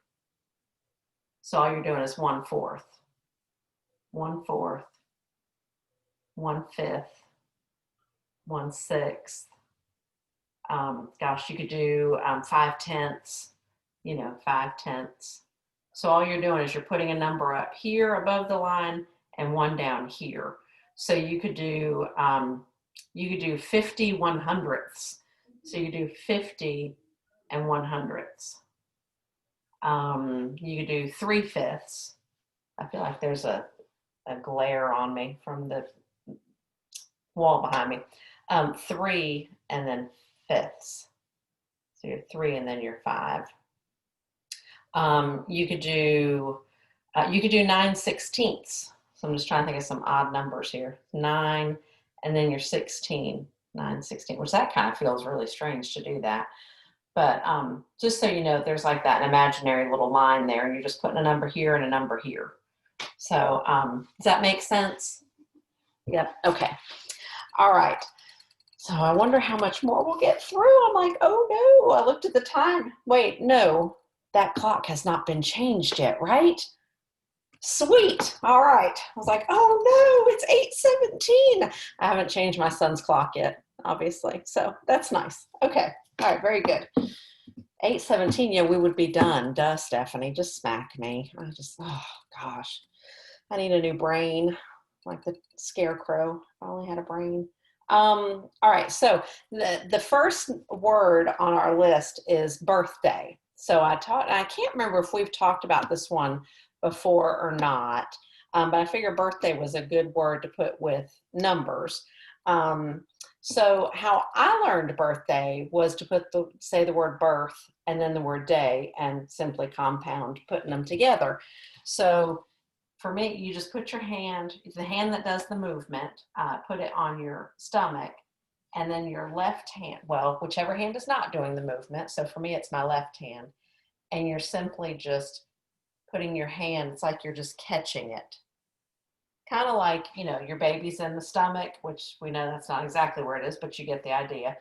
So all you're doing is 1/4, 1/4, 1/5, 1/6. Gosh, you could do 5/10, you know, 5/10. So all you're doing is you're putting a number up here above the line and one down here. So you could do 50 100ths. So you do 50 and 100ths. You could do 3/5. I feel like there's a glare on me from the wall behind me. 3 and then fifths. So you're 3 and then you're 5. You could do 9/16. So I'm just trying to think of some odd numbers here. 9 and then you're 16. 9/16, which that kind of feels really strange to do that. But just so you know, there's like that imaginary little line there, and you're just putting a number here and a number here. So does that make sense? Yep. Okay. All right. So I wonder how much more we'll get through. I'm like, oh no, I looked at the time. Wait, no, that clock has not been changed yet, right? Sweet. All right. I was like, oh no, it's 8:17. I haven't changed my son's clock yet, obviously. So that's nice. Okay. All right. Very good. 8:17. Yeah, we would be done. Duh, Stephanie. Just smack me. Oh gosh. I need a new brain, like the scarecrow. If I only had a brain. All right. So the first word on our list is birthday. So I can't remember if we've talked about this one before or not, but I figure birthday was a good word to put with numbers. So how I learned birthday was to say the word birth and then the word day and simply compound putting them together. So for me, you just put your hand, the hand that does the movement, put it on your stomach, and then your left hand, well, whichever hand is not doing the movement. So for me, it's my left hand. And you're simply just putting your hand, it's like you're just catching it. Kind of like, you know, your baby's in the stomach, which we know that's not exactly where it is, but you get the idea.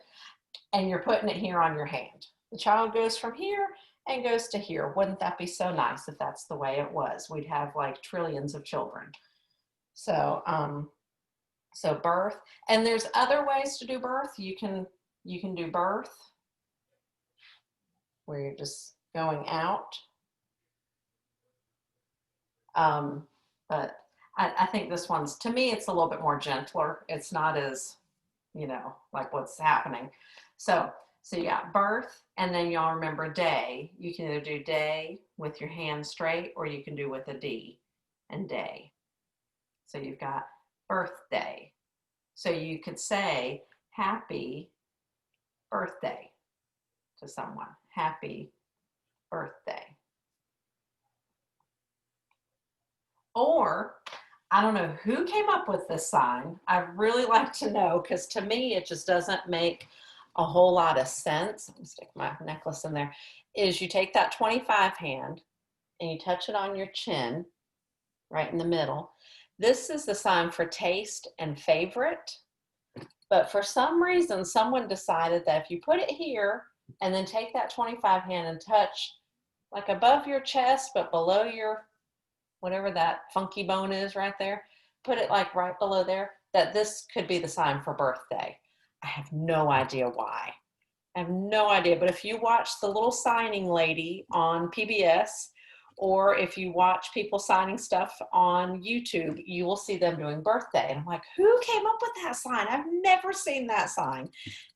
And you're putting it here on your hand. The child goes from here and goes to here. Wouldn't that be so nice if that's the way it was? We'd have like trillions of children. So, so birth, and there's other ways to do birth. You can do birth where you're just going out. But I think this one's, to me, it's a little bit more gentler. It's not as, you know, like what's happening. So you got birth, and then y'all remember day. You can either do day with your hand straight, or you can do with a D and day. So you've got birthday. So you could say happy birthday to someone. Happy birthday. Or, I don't know who came up with this sign. I'd really like to know, because to me, it just doesn't make a whole lot of sense. Let me stick my necklace in there. Is you take that 25 hand and you touch it on your chin, right in the middle. This is the sign for taste and favorite. But for some reason, someone decided that if you put it here, and then take that 25 hand and touch like above your chest, but below your, whatever that funky bone is right there. Put it like right below there, that this could be the sign for birthday. I have no idea why. I have no idea, but if you watch the little signing lady on PBS, or if you watch people signing stuff on YouTube, you will see them doing birthday. And I'm like, who came up with that sign? I've never seen that sign.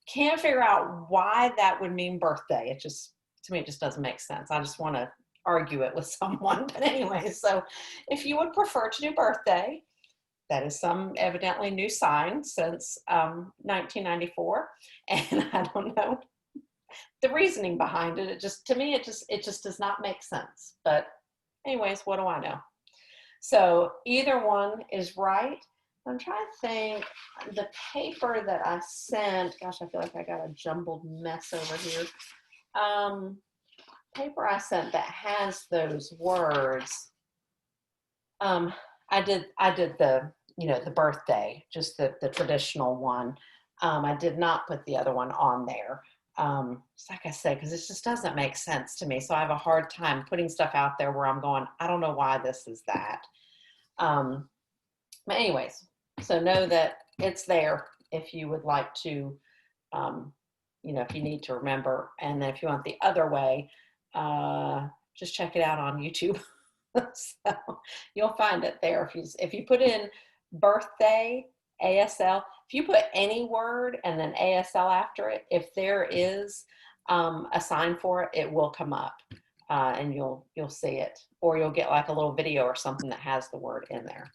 Can't figure out why that would mean birthday. It just, to me, it just doesn't make sense. I just want to argue it with someone. But anyway, so if you would prefer to do birthday, that is some evidently new sign since 1994. And I don't know the reasoning behind it. It just, to me, it just does not make sense. But anyways, what do I know? So either one is right. I'm trying to think, the paper that I sent, gosh, I feel like I got a jumbled mess over here. Paper I sent that has those words. I did the, the birthday, just the traditional one. I did not put the other one on there. It's like I said, because it just doesn't make sense to me. So I have a hard time putting stuff out there where I'm going, I don't know why this is that. But anyways, so know that it's there if you would like to, if you need to remember. And then if you want the other way, just check it out on YouTube. So you'll find it there. If you put in birthday, ASL, if you put any word and then ASL after it, if there is a sign for it, it will come up and you'll see it, or you'll get like a little video or something that has the word in there.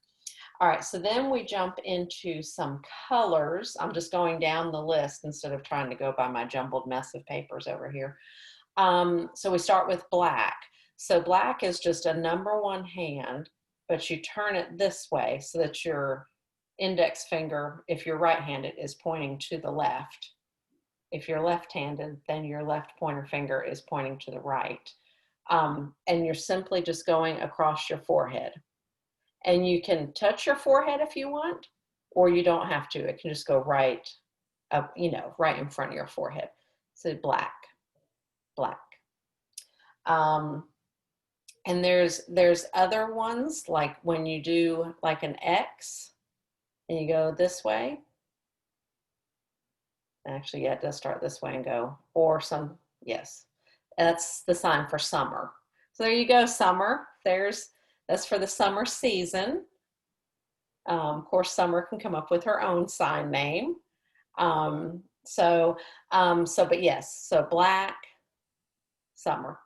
All right, so then we jump into some colors. I'm just going down the list instead of trying to go by my jumbled mess of papers over here. So we start with black. So black is just a number one hand, but you turn it this way so that your index finger, if you're right-handed, is pointing to the left. If you're left-handed, then your left pointer finger is pointing to the right. And you're simply just going across your forehead. And you can touch your forehead if you want, or you don't have to. It can just go right up, right in front of your forehead. So black, black. And there's other ones, like when you do like an X and you go this way. Actually, yeah, it does start this way and go, or some, yes. That's the sign for summer. So there you go, summer. That's for the summer season. Of course, Summer can come up with her own sign name. But yes, so black, summer.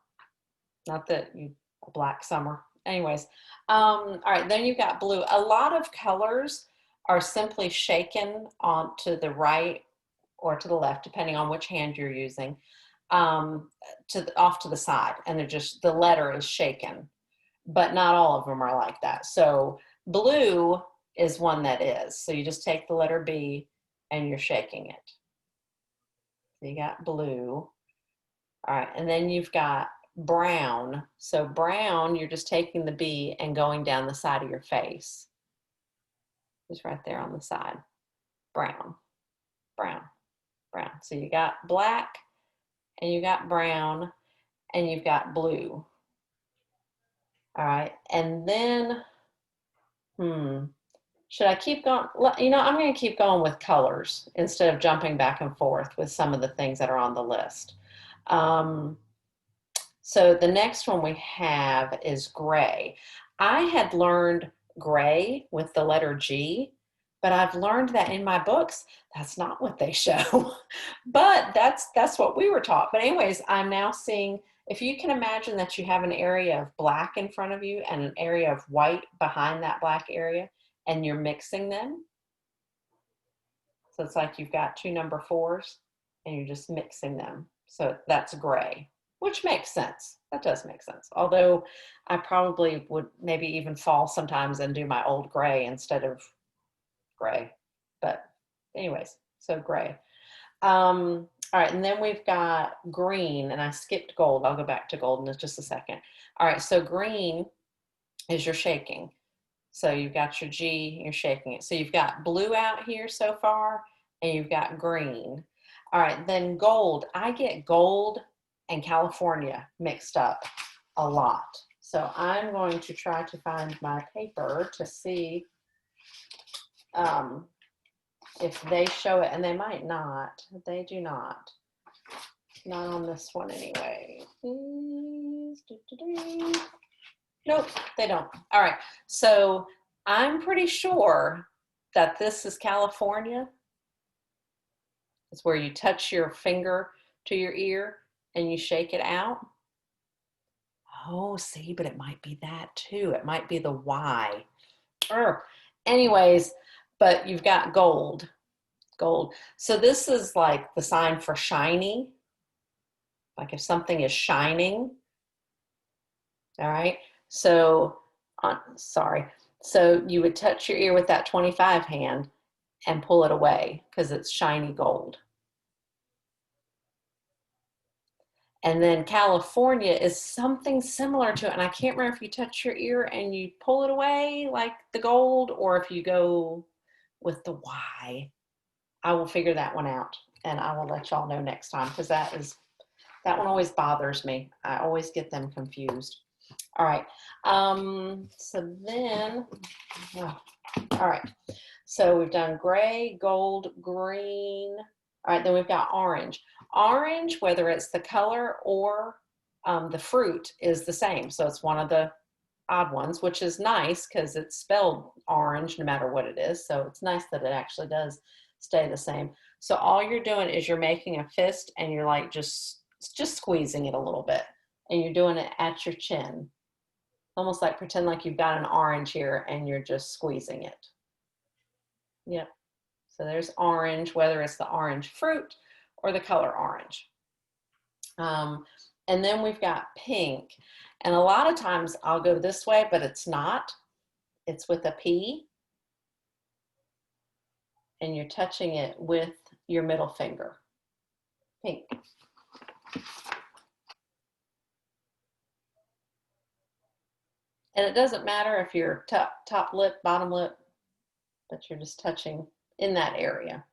Not that you, a black summer. Anyways, all right, then you've got blue. A lot of colors are simply shaken on to the right or to the left, depending on which hand you're using, off to the side, and they're just, the letter is shaken, but not all of them are like that. So blue is one that is. So you just take the letter B and you're shaking it. So you got blue. All right, and then you've got brown. So brown, you're just taking the B and going down the side of your face. Just right there on the side. Brown, brown, brown. So you got black, and you got brown, and you've got blue. All right, and then, should I keep going? I'm going to keep going with colors instead of jumping back and forth with some of the things that are on the list. So the next one we have is gray. I had learned gray with the letter G, but I've learned that in my books, that's not what they show. But that's what we were taught. But anyways, I'm now seeing, if you can imagine that you have an area of black in front of you and an area of white behind that black area, and you're mixing them. So it's like you've got two number 4s and you're just mixing them. So that's gray, which makes sense. That does make sense. Although I probably would maybe even fall sometimes and do my old gray instead of gray. But anyways, so gray. All right, and then we've got green, and I skipped gold. I'll go back to gold in just a second. All right, so green is your shaking. So you've got your G, you're shaking it. So you've got blue out here so far, and you've got green. All right, then gold. I get gold and California mixed up a lot. So I'm going to try to find my paper to see if they show it, and they might not. They do not. Not on this one anyway. Nope, they don't. All right, so I'm pretty sure that this is California. It's where you touch your finger to your ear and you shake it out. Oh, see, but it might be that too. It might be the Y. Anyways, but you've got gold. Gold. So this is like the sign for shiny. Like if something is shining. All right. So, sorry. So you would touch your ear with that 25 hand and pull it away because it's shiny gold. And then California is something similar to it. And I can't remember if you touch your ear and you pull it away like the gold, or if you go with the Y. I will figure that one out and I will let y'all know next time, because that one always bothers me. I always get them confused. All right. So then, all right. So we've done gray, gold, green. All right, then we've got orange. Orange, whether it's the color or the fruit, is the same. So it's one of the odd ones, which is nice because it's spelled orange no matter what it is. So it's nice that it actually does stay the same. So all you're doing is you're making a fist and you're like just squeezing it a little bit, and you're doing it at your chin. Almost like pretend like you've got an orange here and you're just squeezing it. Yep. So there's orange, whether it's the orange fruit or the color orange. And then we've got pink. And a lot of times I'll go this way, but it's not. It's with a P. And you're touching it with your middle finger. Pink. And it doesn't matter if you're top lip, bottom lip, but you're just touching in that area.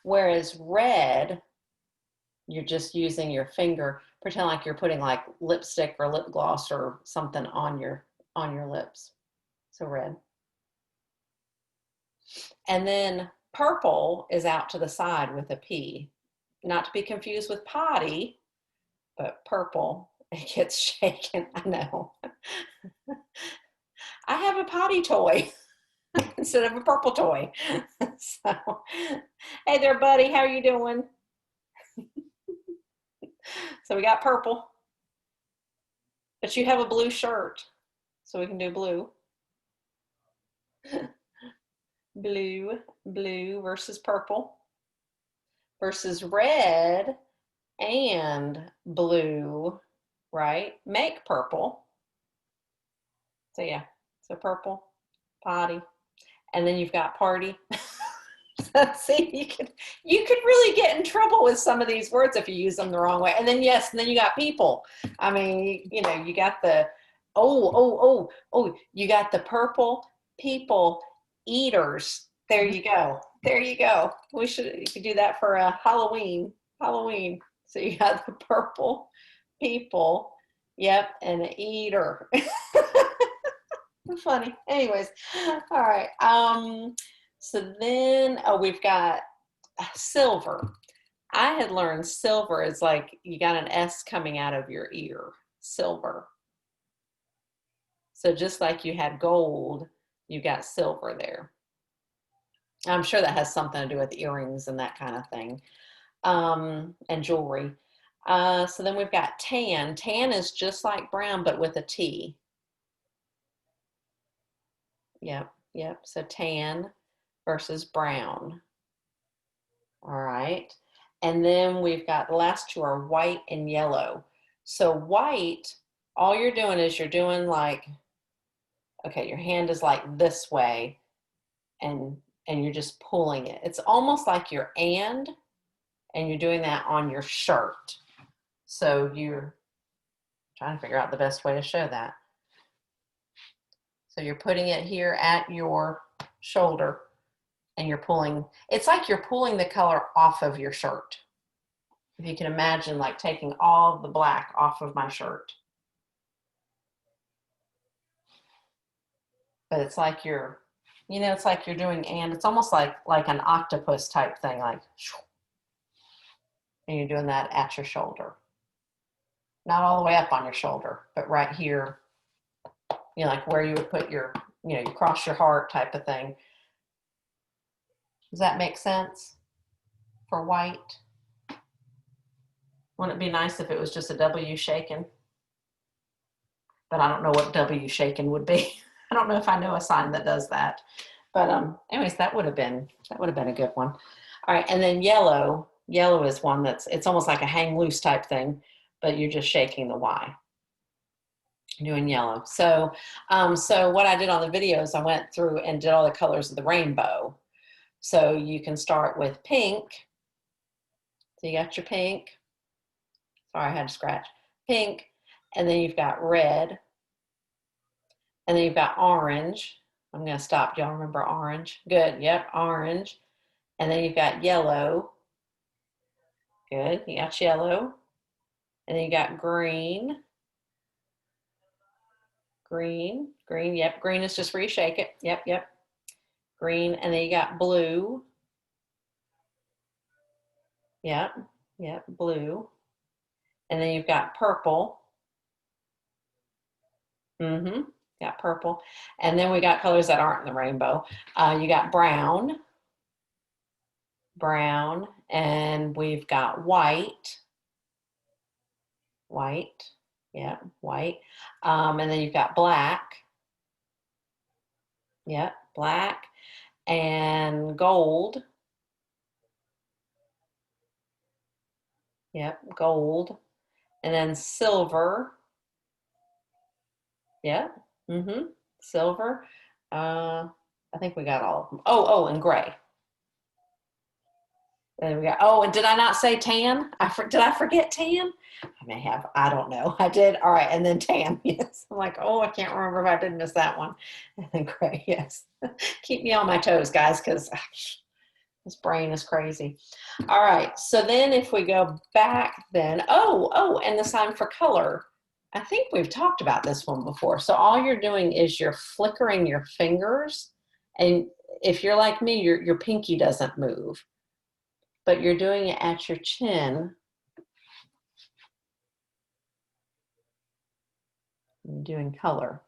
Whereas red, you're just using your finger, pretend like you're putting like lipstick or lip gloss or something on your lips. So red. And then purple is out to the side with a P. Not to be confused with potty, but purple. It gets shaken, I know. I have a potty toy instead of a purple toy. So, hey there, buddy, how are you doing? So we got purple, but you have a blue shirt, so we can do blue. Blue versus purple versus red and blue, right? Make purple. So yeah, so purple, potty, and then you've got party. See, you could really get in trouble with some of these words if you use them the wrong way. And then yes, and then you got people. I mean, you know, you got the you got the purple people eaters. There you go. There you go. You could do that for Halloween. So you got the purple people. Yep, and an eater. Funny. Anyways, all right. So then, we've got silver. I had learned silver is like you got an S coming out of your ear. Silver. So just like you had gold, you got silver there. I'm sure that has something to do with earrings and that kind of thing, and jewelry. So then we've got tan. Tan is just like brown, but with a T. Yep. So tan versus brown. All right. And then we've got the last two are white and yellow. So white, all you're doing is you're doing like, okay, your hand is like this way and you're just pulling it. It's almost like your and you're doing that on your shirt. So you're trying to figure out the best way to show that. So you're putting it here at your shoulder and you're pulling, it's like you're pulling the color off of your shirt. If you can imagine like taking all the black off of my shirt. But it's like you're, it's like you're doing, and it's almost like an octopus type thing, like, and you're doing that at your shoulder. Not all the way up on your shoulder, but right here, like where you would put your, you cross your heart type of thing. Does that make sense for white? Wouldn't it be nice if it was just a W shaken? But I don't know what W shaken would be. I don't know if I know a sign that does that. But anyways, that would have been a good one. All right, and then yellow. Yellow is one it's almost like a hang loose type thing, but you're just shaking the Y. Doing yellow. So what I did on the videos, I went through and did all the colors of the rainbow. So you can start with pink. So you got your pink. Sorry, I had to scratch. Pink, and then you've got red, and then you've got orange. I'm going to stop. Do y'all remember orange? Good. Yep, orange. And then you've got yellow. Good. You got yellow. And then you got green. Green. Yep, green is just where you shake it. Yep. Green. And then you got blue. Yep, blue. And then you've got purple. Got purple. And then we got colors that aren't in the rainbow. You got brown, and we've got white. Yeah, white. And then you've got black. Yeah, black. And gold. Yep, gold. And then silver. Yeah. Silver. I think we got all of them. Oh, and gray. And we got, and did I not say tan? Did I forget tan? I may have. I don't know. I did. All right. And then tan. Yes. I'm like, I can't remember if I did miss that one. And then gray. Yes. Keep me on my toes, guys, because this brain is crazy. All right. So then if we go back then, and the sign for color. I think we've talked about this one before. So all you're doing is you're flickering your fingers. And if you're like me, your pinky doesn't move. But you're doing it at your chin. You're doing color.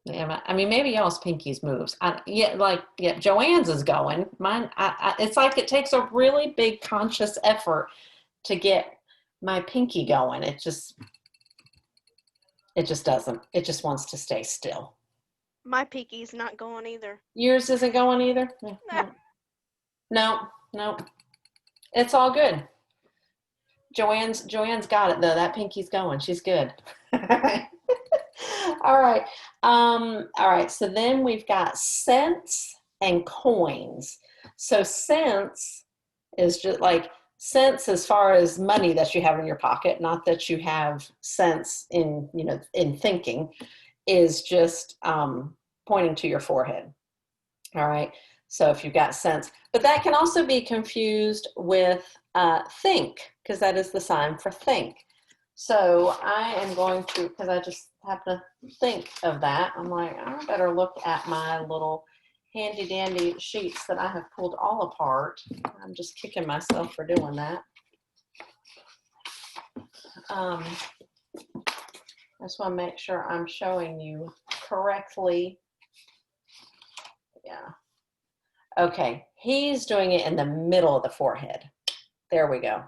I mean, maybe y'all's pinkies moves. Joanne's is going. Mine, it's like it takes a really big conscious effort to get my pinky going. It just doesn't. It just wants to stay still. My pinky's not going either. Yours isn't going either? No. It's all good. Joanne's got it though. That pinky's going. She's good. All right. All right. So then we've got cents and coins. So cents is just like cents as far as money that you have in your pocket, not that you have sense in thinking, is just pointing to your forehead. All right. So if you've got cents, but that can also be confused with think, because that is the sign for think. So I am going to, because I just have to think of that, I'm like, I better look at my little handy dandy sheets that I have pulled all apart. I'm just kicking myself for doing that. I just want to make sure I'm showing you correctly. Yeah. Okay, he's doing it in the middle of the forehead. There we go.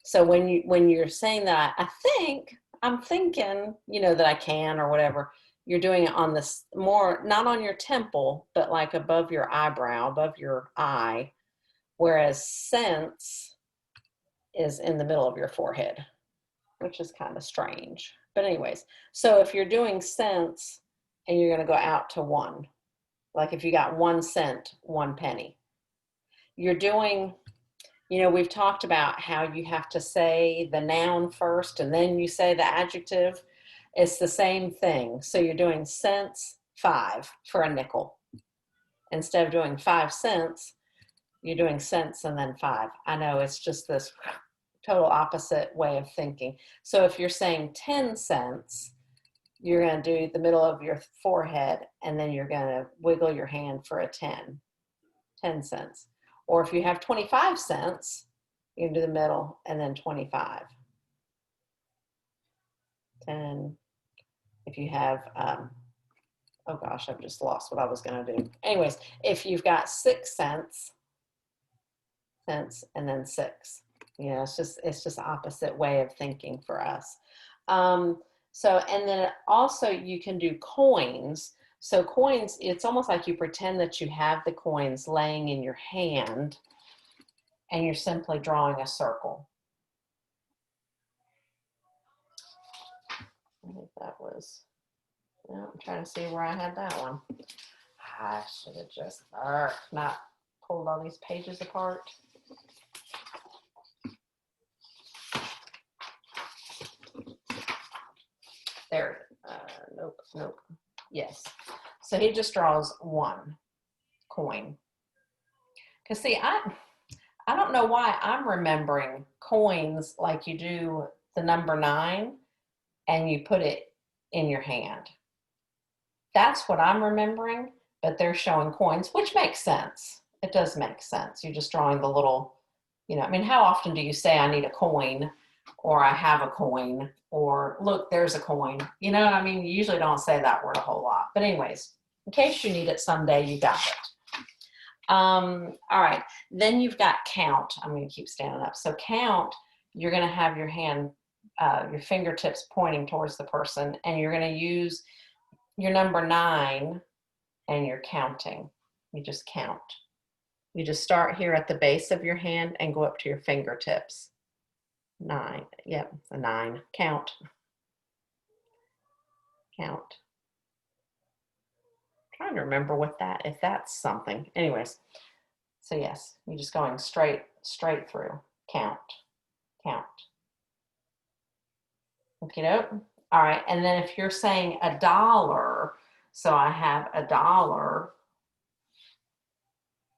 So when you're saying that, I'm thinking, that I can or whatever, you're doing it on this more, not on your temple, but like above your eyebrow, above your eye, whereas sense is in the middle of your forehead, which is kind of strange. But anyways, so if you're doing sense and you're going to go out to one, like if you got 1 cent, 1 penny, you're doing, we've talked about how you have to say the noun first and then you say the adjective. It's the same thing. So you're doing cents 5 for a nickel. Instead of doing 5 cents, You're doing cents and then 5. I know, it's just this total opposite way of thinking. So if you're saying 10 cents, you're going to do the middle of your forehead, and then you're going to wiggle your hand for a 10 cents. Or if you have 25 cents, you can do the middle and then 25. 10. If you have, oh gosh, I've just lost what I was going to do. Anyways, if you've got 6 cents, and then 6. You know, it's just opposite way of thinking for us. So, and then also you can do coins. So coins, it's almost like you pretend that you have the coins laying in your hand, and you're simply drawing a circle. I think that was, well, I'm trying to see where I had that one. I should have just not pulled all these pages apart. There, nope. Yes. So he just draws 1 coin. Because see, I don't know why I'm remembering coins like you do the number 9 and you put it in your hand. That's what I'm remembering, but they're showing coins, which makes sense. It does make sense. You're just drawing the little, you know, I mean, how often do you say I need a coin, or I have a coin, or look, there's a coin? You know, I mean, you usually don't say that word a whole lot. But anyways, in case you need it someday, you got it. All right, then you've got count. I'm going to keep standing up. So count, you're going to have your hand, your fingertips pointing towards the person, and you're going to use your number 9, and you're counting. You just count. You just start here at the base of your hand and go up to your fingertips. 9. Yep, a 9. Count. Count. I'm trying to remember what that, if that's something. Anyways, so yes, you're just going straight through. Count. Count. Okay, all right, and then if you're saying a dollar, so I have a dollar.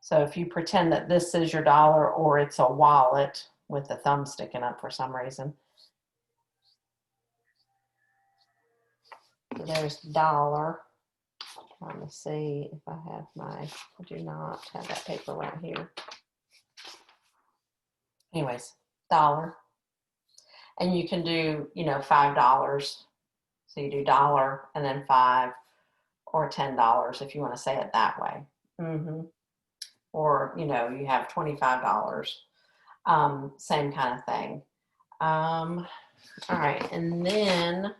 So if you pretend that this is your dollar, or it's a wallet with the thumb sticking up for some reason. So there's dollar. Trying to see if I have I do not have that paper right here. Anyways, dollar. And you can do, you know, $5. So you do dollar and then 5, or $10 if you want to say it that way. Or, you know, you have $25. Same kind of thing. All right, and then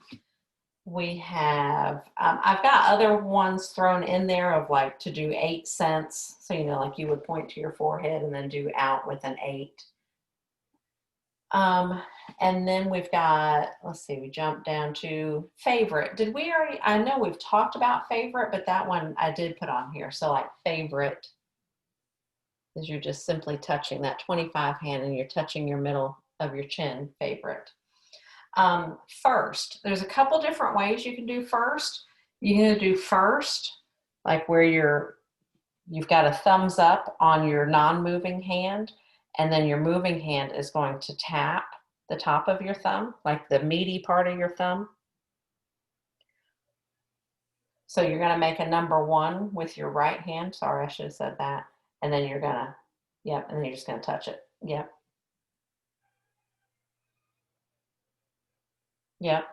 we have, I've got other ones thrown in there of like to do 8 cents. So, you know, like you would point to your forehead and then do out with an 8. And then we've got, let's see, we jumped down to favorite. Did we already, I know we've talked about favorite, but that one I did put on here. So like favorite is you're just simply touching that 25 hand, and you're touching your middle of your chin, favorite. First, there's a couple different ways you can do first. You can do first, like where you've got a thumbs up on your non-moving hand, and then your moving hand is going to tap the top of your thumb, like the meaty part of your thumb. So you're going to make a number 1 with your right hand. Sorry, I should have said that. And then you're going to, yep, and then you're just going to touch it. Yep. Yep.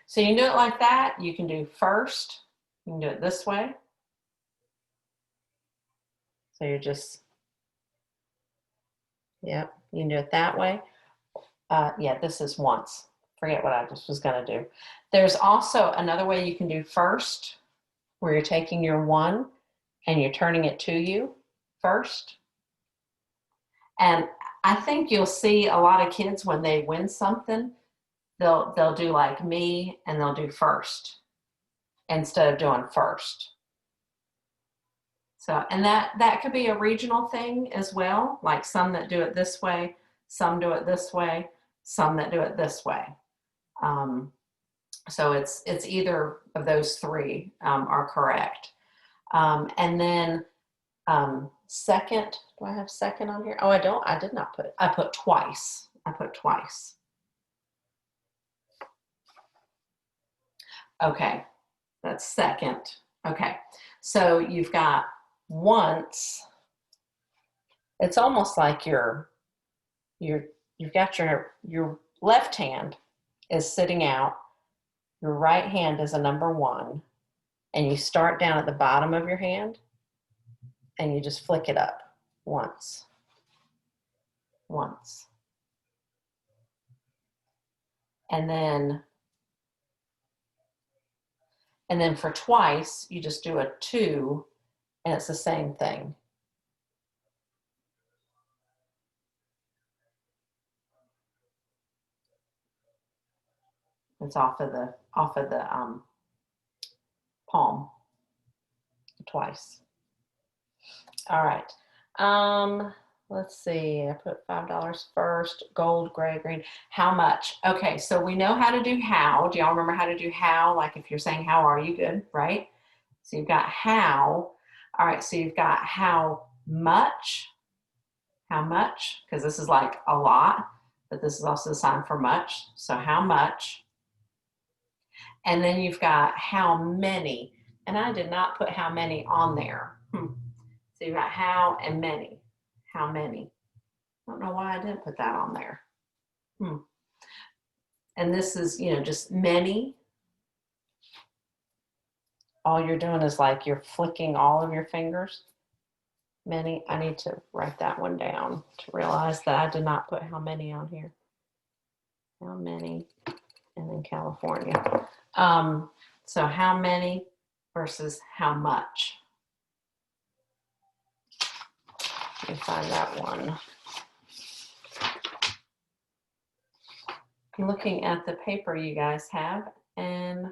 So you can do it like that. You can do first. You can do it this way. So you're just, yep, you can do it that way. Yeah, this is once. Forget what I just was going to do. There's also another way you can do first, where you're taking your 1 and you're turning it to you first. And I think you'll see a lot of kids when they win something, they'll do like me, and they'll do first instead of doing first. So, and that could be a regional thing as well, like some that do it this way, some do it this way, some that do it this way. So it's either of those 3 are correct. And then second. Do I have second on here? Oh, I don't. I did not put. I put twice. I put twice. Okay, that's second. Okay, so you've got once. It's almost like you've got your left hand is sitting out. Your right hand is a number one, and you start down at the bottom of your hand, and you just flick it up once. And then for twice, you just do a 2, and it's the same thing. It's off of the palm twice. All right. Let's see. I put $5 first. Gold, gray, green. How much? Okay, so we know how to do how. Do y'all remember how to do how? Like if you're saying how are you, good, right? So you've got how. All right, so you've got how much, because this is like a lot, but this is also the sign for much. So how much. And then you've got how many. And I did not put how many on there. So you've got how and many. How many? I don't know why I didn't put that on there. And this is, just many. All you're doing is like you're flicking all of your fingers. Many. I need to write that one down to realize that I did not put how many on here. How many, and then California. So how many versus how much? Let me find that one. I'm looking at the paper you guys have, and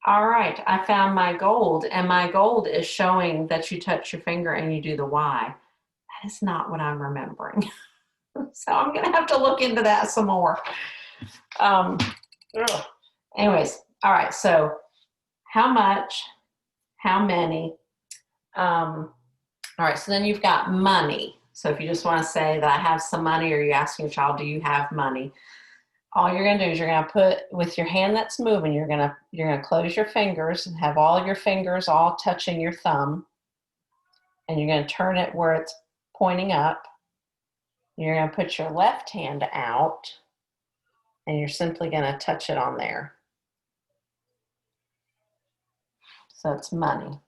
all right, I found my gold, and my gold is showing that you touch your finger and you do the Y. That is not what I'm remembering. So I'm gonna have to look into that some more. Anyways, all right, so how much, how many, all right, so then you've got money. So if you just want to say that I have some money, or you ask your child, do you have money? All you're going to do is you're going to put with your hand that's moving, you're going to close your fingers and have all your fingers all touching your thumb. And you're going to turn it where it's pointing up. You're going to put your left hand out, and you're simply going to touch it on there. So it's money.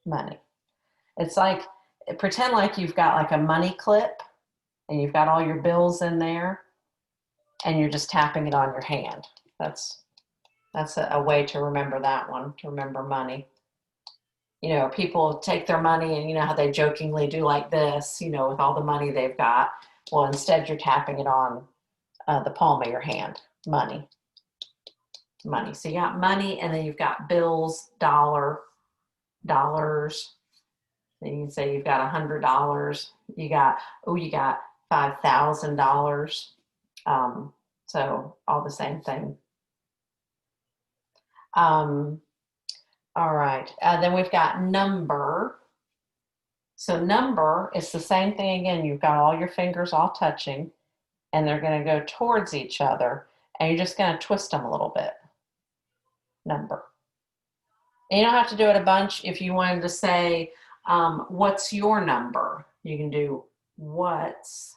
Money. It's like, pretend like you've got like a money clip and you've got all your bills in there and you're just tapping it on your hand. That's a way to remember that one, to remember money. People take their money and how they jokingly do like this, with all the money they've got. Well, instead you're tapping it on the palm of your hand. Money. Money. So you got money, and then you've got bills, dollars. Then you can say you've got $100. You got $5,000. So all the same thing. All right. Then we've got number. So number is the same thing again. You've got all your fingers all touching, and they're going to go towards each other, and you're just going to twist them a little bit. Number. And you don't have to do it a bunch. If you wanted to say, what's your number? You can do, what's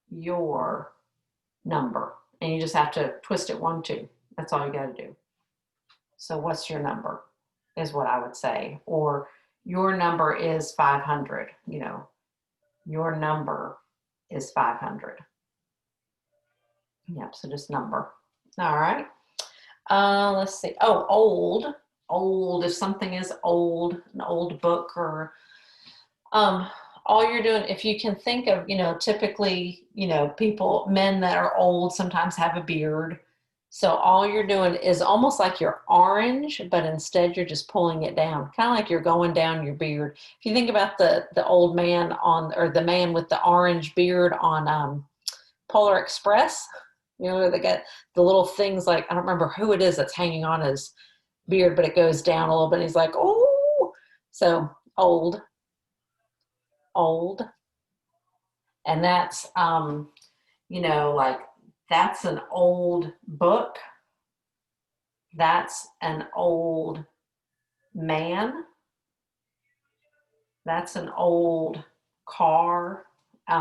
your number? And you just have to twist it 1, 2. That's all you got to do. So what's your number is what I would say. Or your number is 500. Your number is 500. Yep, so just number. All right. Let's see. Oh, old. Old, if something is old, an old book, or all you're doing, if you can think of, typically, men that are old sometimes have a beard. So all you're doing is almost like you're orange, but instead you're just pulling it down, kind of like you're going down your beard. If you think about the old man or the man with the orange beard on Polar Express, they got the little things like, I don't remember who it is that's hanging on his beard, but it goes down a little bit. And he's like, oh, So old, old. And that's, like that's an old book. That's an old man. That's an old car.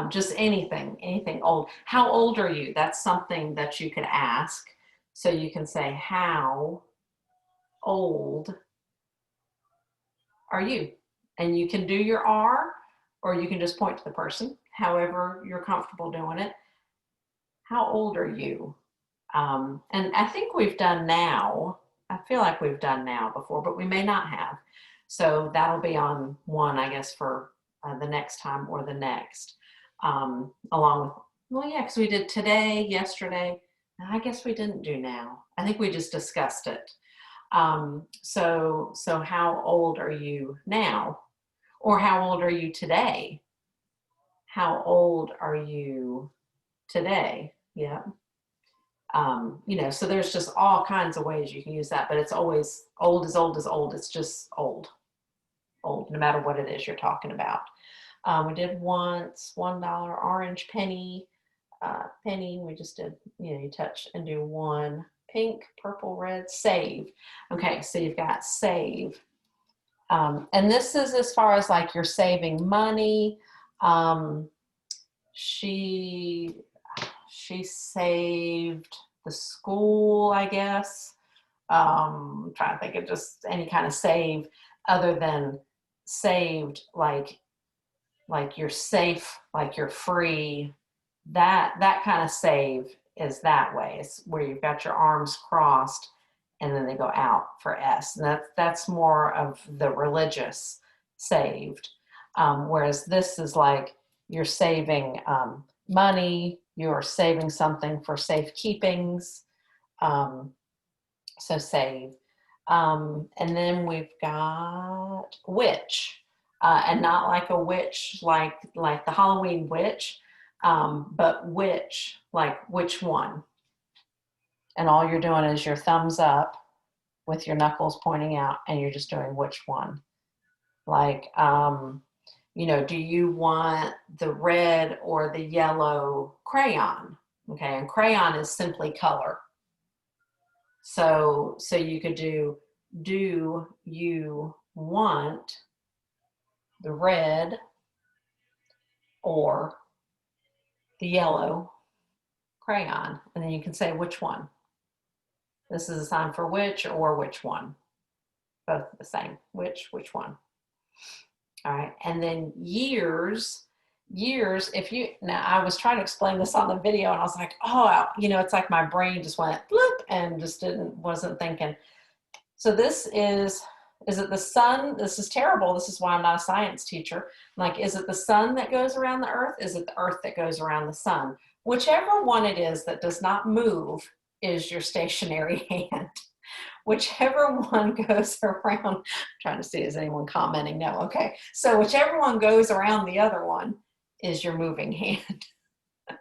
Just anything old. How old are you? That's something that you could ask. So you can say, how old are you? And you can do your R, or you can just point to the person, however you're comfortable doing it. How old are you? And I think we've done now. I feel like we've done now before, but we may not have. So that'll be on one, I guess, for the next time or the next. Along with, well, yeah, because we did today, yesterday. I guess we didn't do now. I think we just discussed it. So how old are you now? Or how old are you today? How old are you today? Yeah. So there's just all kinds of ways you can use that, but it's always old is old is old. It's just old, no matter what it is you're talking about. We did once $1 orange penny, penny. We just did, you touch and do one. Pink, purple, red, save. Okay, so you've got save. And this is as far as like you're saving money. She saved the school, I guess. I'm trying to think of just any kind of save other than saved, like you're safe, like you're free. That kind of save is that way. It's where you've got your arms crossed and then they go out for S. And that's more of the religious saved. Whereas this is like you're saving money, you're saving something for safekeepings. So save. And then we've got witch, and not like a witch, like the Halloween witch, but which, like which one. And all you're doing is your thumbs up with your knuckles pointing out, and you're just doing which one. Like, do you want the red or the yellow crayon? Okay, and crayon is simply color. So you could do you want the red or the yellow crayon? And then you can say which one. This is a sign for which or which one. Both the same. Which one. All right. And then years, now I was trying to explain this on the video and I was like, oh, it's like my brain just went bloop and just wasn't thinking. So this is it the sun? This is terrible. This is why I'm not a science teacher. Like, is it the sun that goes around the earth? Is it the earth that goes around the sun? Whichever one it is that does not move is your stationary hand. Whichever one goes around, I'm trying to see, is anyone commenting? No, okay. So whichever one goes around the other one is your moving hand. I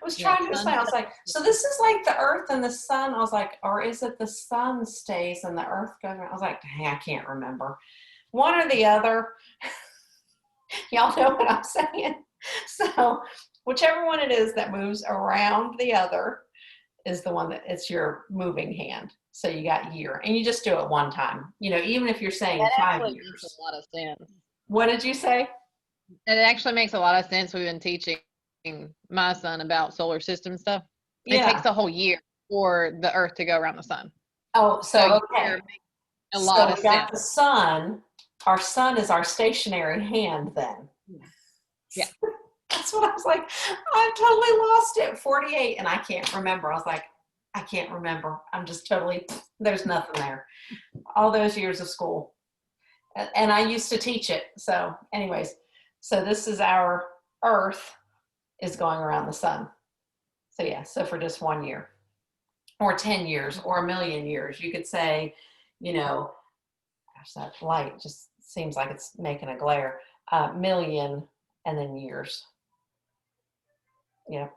was trying to explain, I was like, so this is like the earth and the sun. I was like, or is it the sun stays and the earth goes around? I was like, hey, I can't remember. One or the other. Y'all know what I'm saying? So whichever one it is that moves around the other is the one that it's your moving hand. So you got year, and you just do it one time. Even if you're saying that 5 actually years. Makes a lot of sense. What did you say? It actually makes a lot of sense. We've been teaching my son about solar system stuff. Yeah. It takes a whole year for the Earth to go around the sun. Oh, so okay. A lot of we got sense. the sun. Our sun is our stationary hand then. Yeah. That's what I was like. I've totally lost it. 48, and I can't remember. I was like, I can't remember. I'm just totally, there's nothing there. All those years of school. And I used to teach it. So anyways, so this is our earth is going around the sun. So yeah, so for just 1 year or 10 years or 1,000,000 years, you could say, gosh, that light just seems like it's making a glare, million and then years. Yeah.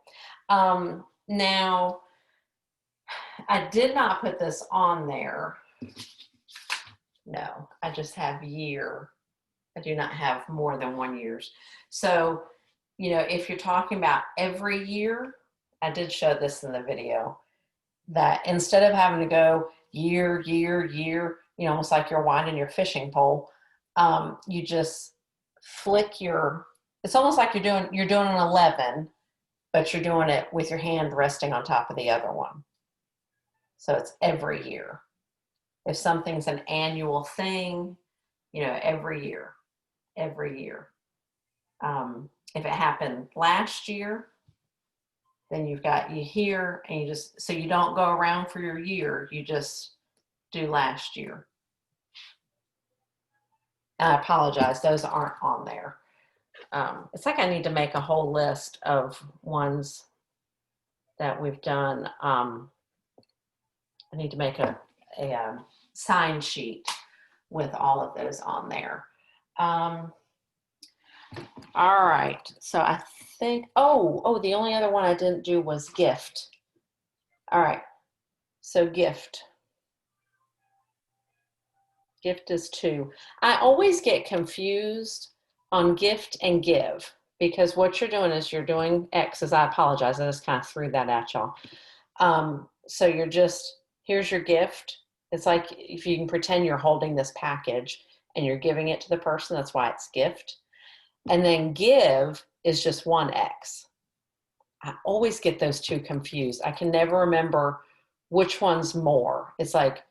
Now, I did not put this on there. No, I just have year. I do not have more than 1 years. So, if you're talking about every year, I did show this in the video, that instead of having to go year, year, year, almost like you're winding your fishing pole, you just flick it's almost like you're doing an 11, but you're doing it with your hand resting on top of the other one. So it's every year. If something's an annual thing, every year. If it happened last year, then you here, and so you don't go around for your year, you just do last year. And I apologize, those aren't on there. It's like I need to make a whole list of ones that we've done. I need to make a sign sheet with all of those on there. All right, so I think, the only other one I didn't do was gift. All right, so gift. Gift is 2. I always get confused on gift and give, because what you're doing is you're doing X's. I apologize, I just kind of threw that at y'all. So here's your gift. It's like if you can pretend you're holding this package and you're giving it to the person, that's why it's gift. And then give is just 1 X. I always get those 2 confused. I can never remember which one's more. It's like,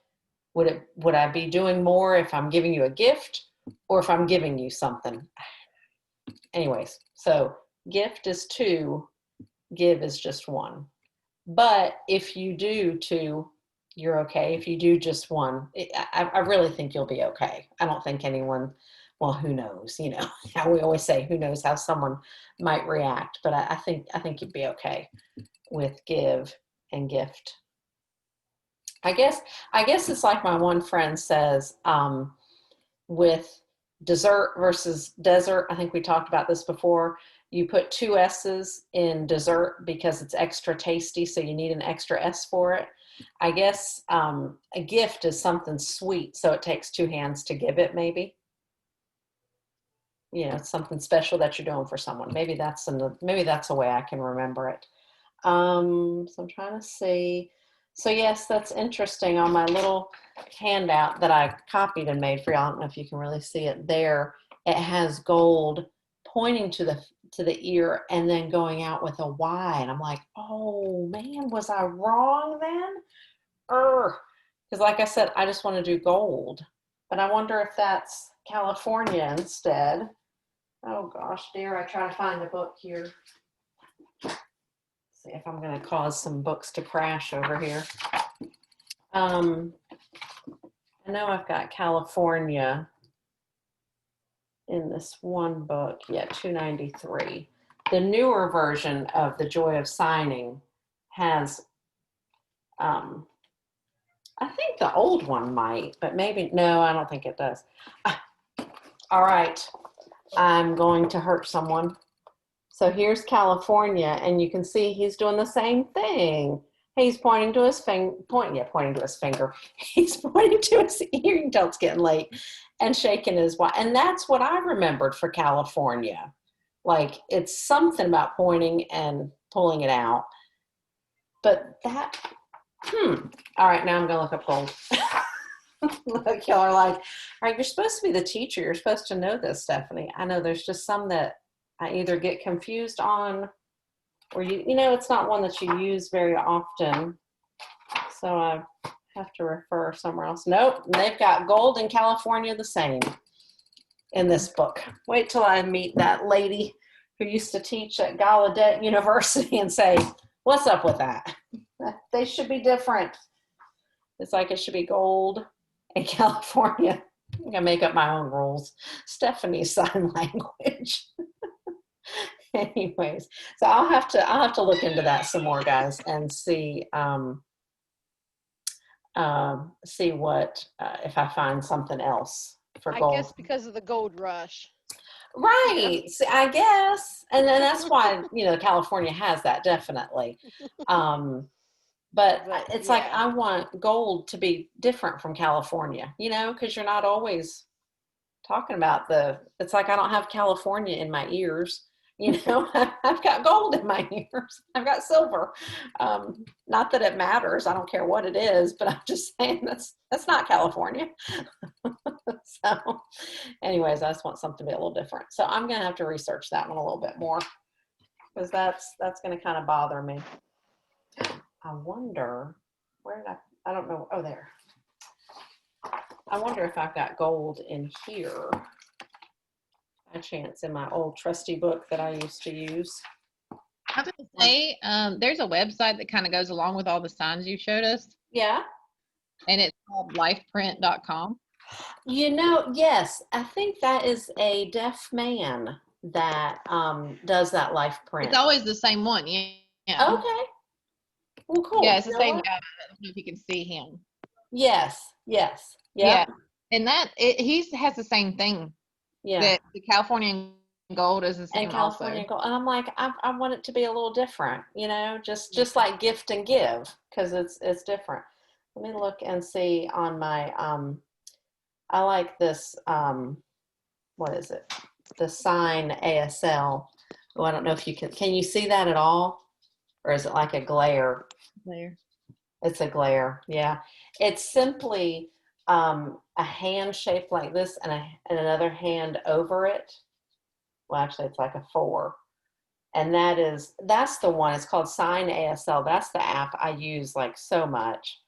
would I be doing more if I'm giving you a gift or if I'm giving you something? Anyways, so gift is 2, give is just 1. But if you do 2, you're okay. If you do just 1, I really think you'll be okay. I don't think anyone, well, who knows, how we always say, who knows how someone might react, but I think you'd be okay with give and gift. I guess it's like my one friend says, with dessert versus desert. I think we talked about this before. You put 2 S's in dessert because it's extra tasty, so you need an extra S for it. I guess a gift is something sweet, so it takes 2 hands to give it, maybe. It's something special that you're doing for someone. Maybe that's a way I can remember it. So I'm trying to see. So yes, that's interesting. On my little handout that I copied and made for y'all, I don't know if you can really see it there. It has gold pointing to the ear and then going out with a Y. And I'm like, oh man, was I wrong then? Because like I said, I just want to do gold. But I wonder if that's California instead. Oh gosh, dear, I try to find the book here. See if I'm going to cause some books to crash over here. I know I've got California in this one book. Yeah, 293. The newer version of The Joy of Signing has, I think the old one might, but maybe, no, I don't think it does. All right, I'm going to hurt someone. So here's California, and you can see he's doing the same thing. He's pointing to his finger, pointing to his finger. He's pointing to his ear, you can tell it's getting late, and shaking his Y. And that's what I remembered for California. Like, it's something about pointing and pulling it out. But that, all right, now I'm going to look up gold. Look, y'all are like, all right, you're supposed to be the teacher. You're supposed to know this, Stephanie. I know there's just some that I either get confused on, or it's not one that you use very often. So I have to refer somewhere else. Nope, they've got gold in California the same in this book. Wait till I meet that lady who used to teach at Gallaudet University and say, what's up with that? They should be different. It's like it should be gold in California. I'm gonna make up my own rules. Stephanie's sign language. Anyways, so I'll have to look into that some more, guys, and see what if I find something else for gold. I guess because of the gold rush. Right. See, I guess, and then that's why California has that, definitely. But But, it's like, yeah. I want gold to be different from California, because you're not always talking about it's like I don't have California in my ears. I've got gold in my ears. I've got silver. Not that it matters. I don't care what it is, but I'm just saying that's not California. So anyways, I just want something to be a little different. So I'm going to have to research that one a little bit more, because that's going to kind of bother me. I wonder, where did I don't know. Oh, there. I wonder if I've got gold in here by chance in my old trusty book that I used to use. I was going to say, there's a website that kind of goes along with all the signs you showed us, Yeah. and it's called lifeprint.com. Yes, I think that is a deaf man that does that life print. It's always the same one. Yeah. Okay. Well, cool. Yeah, it's the You know same what? guy. I don't know if you can see him. Yes. Yes. Yeah. Yep. And he has the same thing. Yeah. That the California gold is the And same California also. gold. And I'm like, I want it to be a little different, just like gift and give, because it's different. Let me look and see on my I like this what is it? The sign ASL. Oh, I don't know if you can you see that at all? Or is it like a glare? There. It's a glare, yeah. It's simply a hand shaped like this and another hand over it. Well, actually, it's like a 4. And that's the one. It's called Sign ASL. That's the app I use like so much.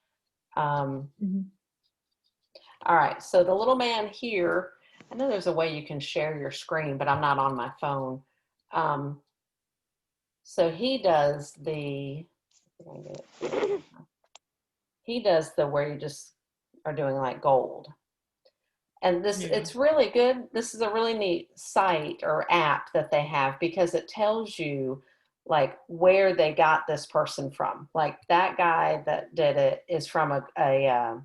Mm-hmm. All right, so the little man here, I know there's a way you can share your screen, but I'm not on my phone. So he does where you just are doing like gold. And it's really good. This is a really neat site or app that they have, because it tells you like where they got this person from. Like that guy that did it is from a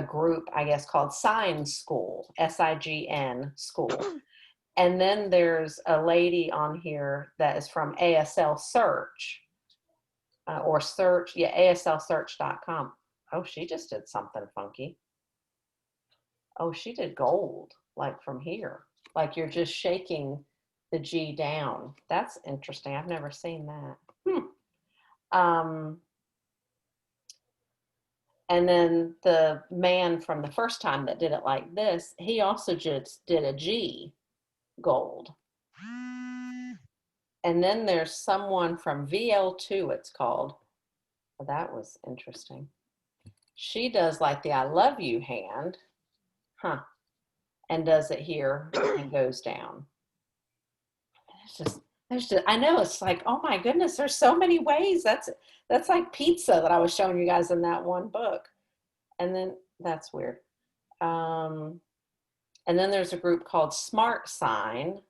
group, I guess, called Sign School, SIGN School. And then there's a lady on here that is from ASL Search or Search, ASLsearch.com. Oh, she just did something funky. Oh, she did gold, like from here. Like you're just shaking the G down. That's interesting. I've never seen that. And then the man from the first time that did it like this, he also just did a G gold. And then there's someone from VL2, it's called. Well, that was interesting. She does like the I love you hand, and does it here and goes down. There's just, I know, it's like, oh my goodness, there's so many ways. That's like pizza that I was showing you guys in that one book. And then that's weird. And then there's a group called Smart Sign.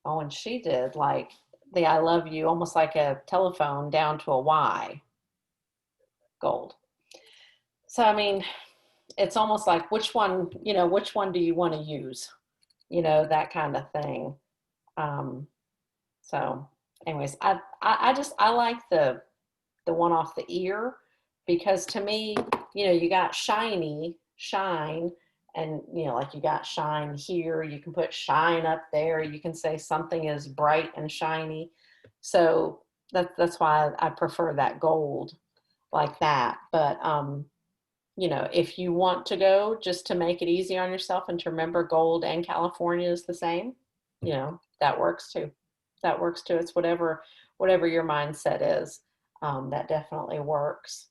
Oh, and she did like the I love you, almost like a telephone down to a Y gold. So, I mean, it's almost like which one do you want to use? That kind of thing. So anyways, I like the one off the ear, because to me, you got shine, and like you got shine here, you can put shine up there, you can say something is bright and shiny. So that's why I prefer that gold like that. But if you want to go just to make it easy on yourself and to remember gold and California is the same, that works too. That works too. It's whatever your mindset is. That definitely works.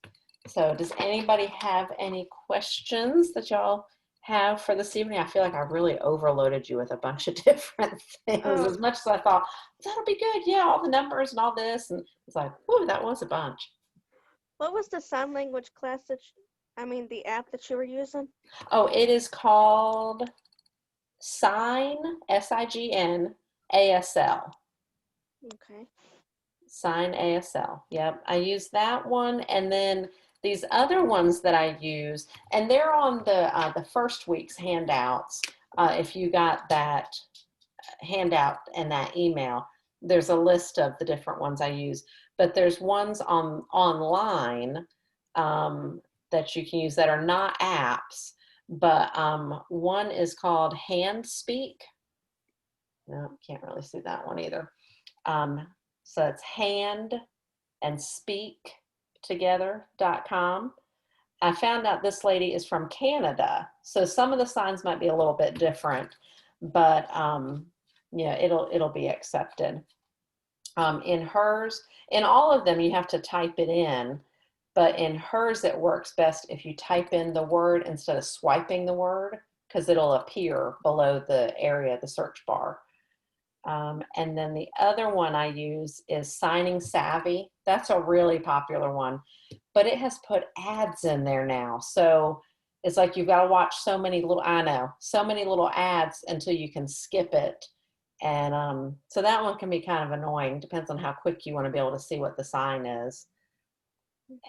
So does anybody have any questions that y'all have for this evening? I feel like I really overloaded you with a bunch of different things. As much as I thought, that'll be good. Yeah, all the numbers and all this. And it's like, whoo, that was a bunch. What was the sign language class the app that you were using? Oh, it is called Sign, SIGN, ASL. Okay. Sign ASL. Yep. I use that one. And then these other ones that I use, and they're on the first week's handouts. If you got that handout and that email, there's a list of the different ones I use. but there's ones online that you can use that are not apps, but one is called Hand Speak. No, can't really see that one either. So it's hand and speak together.com. I found out this lady is from Canada, so some of the signs might be a little bit different, but yeah, it'll be accepted. In hers, in all of them, you have to type it in, but in hers, it works best if you type in the word instead of swiping the word, because it'll appear below the area, the search bar. And then the other one I use is Signing Savvy. That's a really popular one, but it has put ads in there now. So it's like you've got to watch so many little ads until you can skip it. And so that one can be kind of annoying. Depends on how quick you want to be able to see what the sign is.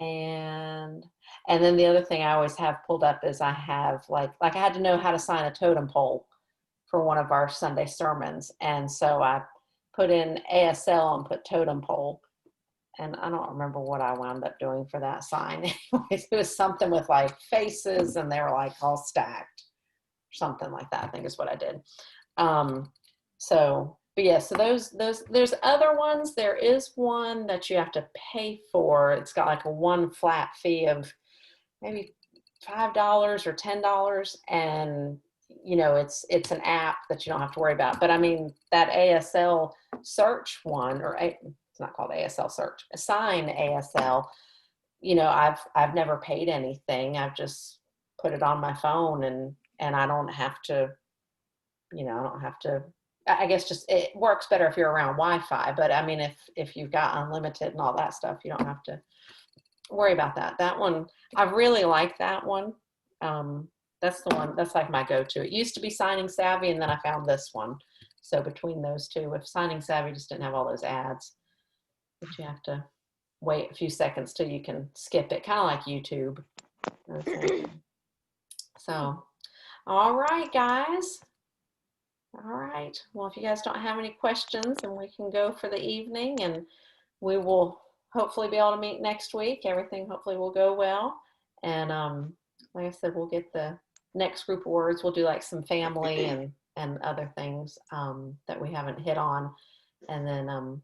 And then the other thing I always have pulled up is I have like I had to know how to sign a totem pole for one of our Sunday sermons. And so I put in ASL and put totem pole. And I don't remember what I wound up doing for that sign. Anyways, it was something with like faces and they were like all stacked. Something like that, I think is what I did. But yeah, so there's other ones. There is one that you have to pay for. It's got like a one flat fee of maybe $5 or $10. And you know, it's an app that you don't have to worry about. But I mean, that ASL search one, it's not called ASL search, Assign ASL, you know, I've never paid anything. I've just put it on my phone and I don't have to, you know, I guess just it works better if you're around Wi-Fi. But I mean, if you've got unlimited and all that stuff, you don't have to worry about that. That one, I really like that one. That's the one, that's like my go-to. It used to be Signing Savvy, and then I found this one. So between those two, if Signing Savvy just didn't have all those ads, but you have to wait a few seconds till you can skip it, kind of like YouTube. Okay. So, all right, guys. All right. Well, if you guys don't have any questions, then we can go for the evening, and we will hopefully be able to meet next week. Everything hopefully will go well. And like I said, we'll get the next group of words. We'll do like some family and other things that we haven't hit on. And then,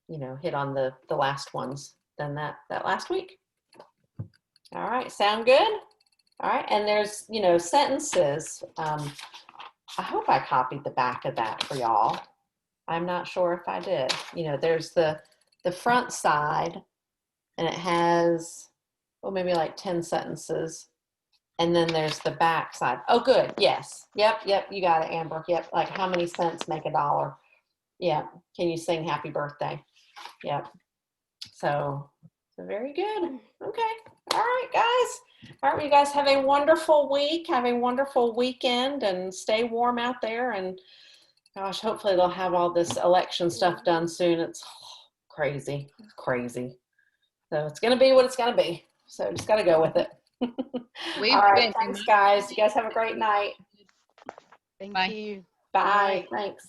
you know, hit on the last ones then that last week. All right. Sound good? All right. And there's, you know, sentences. I hope I copied the back of that for y'all. I'm not sure if I did. You know, there's the front side, and it has, well, maybe like 10 sentences. And then there's the back side. Oh, good. Yes. Yep. You got it, Amber. Yep. Like how many cents make $1? Yeah. Can you sing happy birthday? Yep. So very good. Okay. All right, guys. All right. Well, you guys have a wonderful week. Have a wonderful weekend, and stay warm out there. And gosh, hopefully they'll have all this election stuff done soon. It's crazy. So it's going to be what it's going to be. So just got to go with it. All right. Thanks, guys. You guys have a great night. Thank Bye. you. Bye. Bye. Thanks.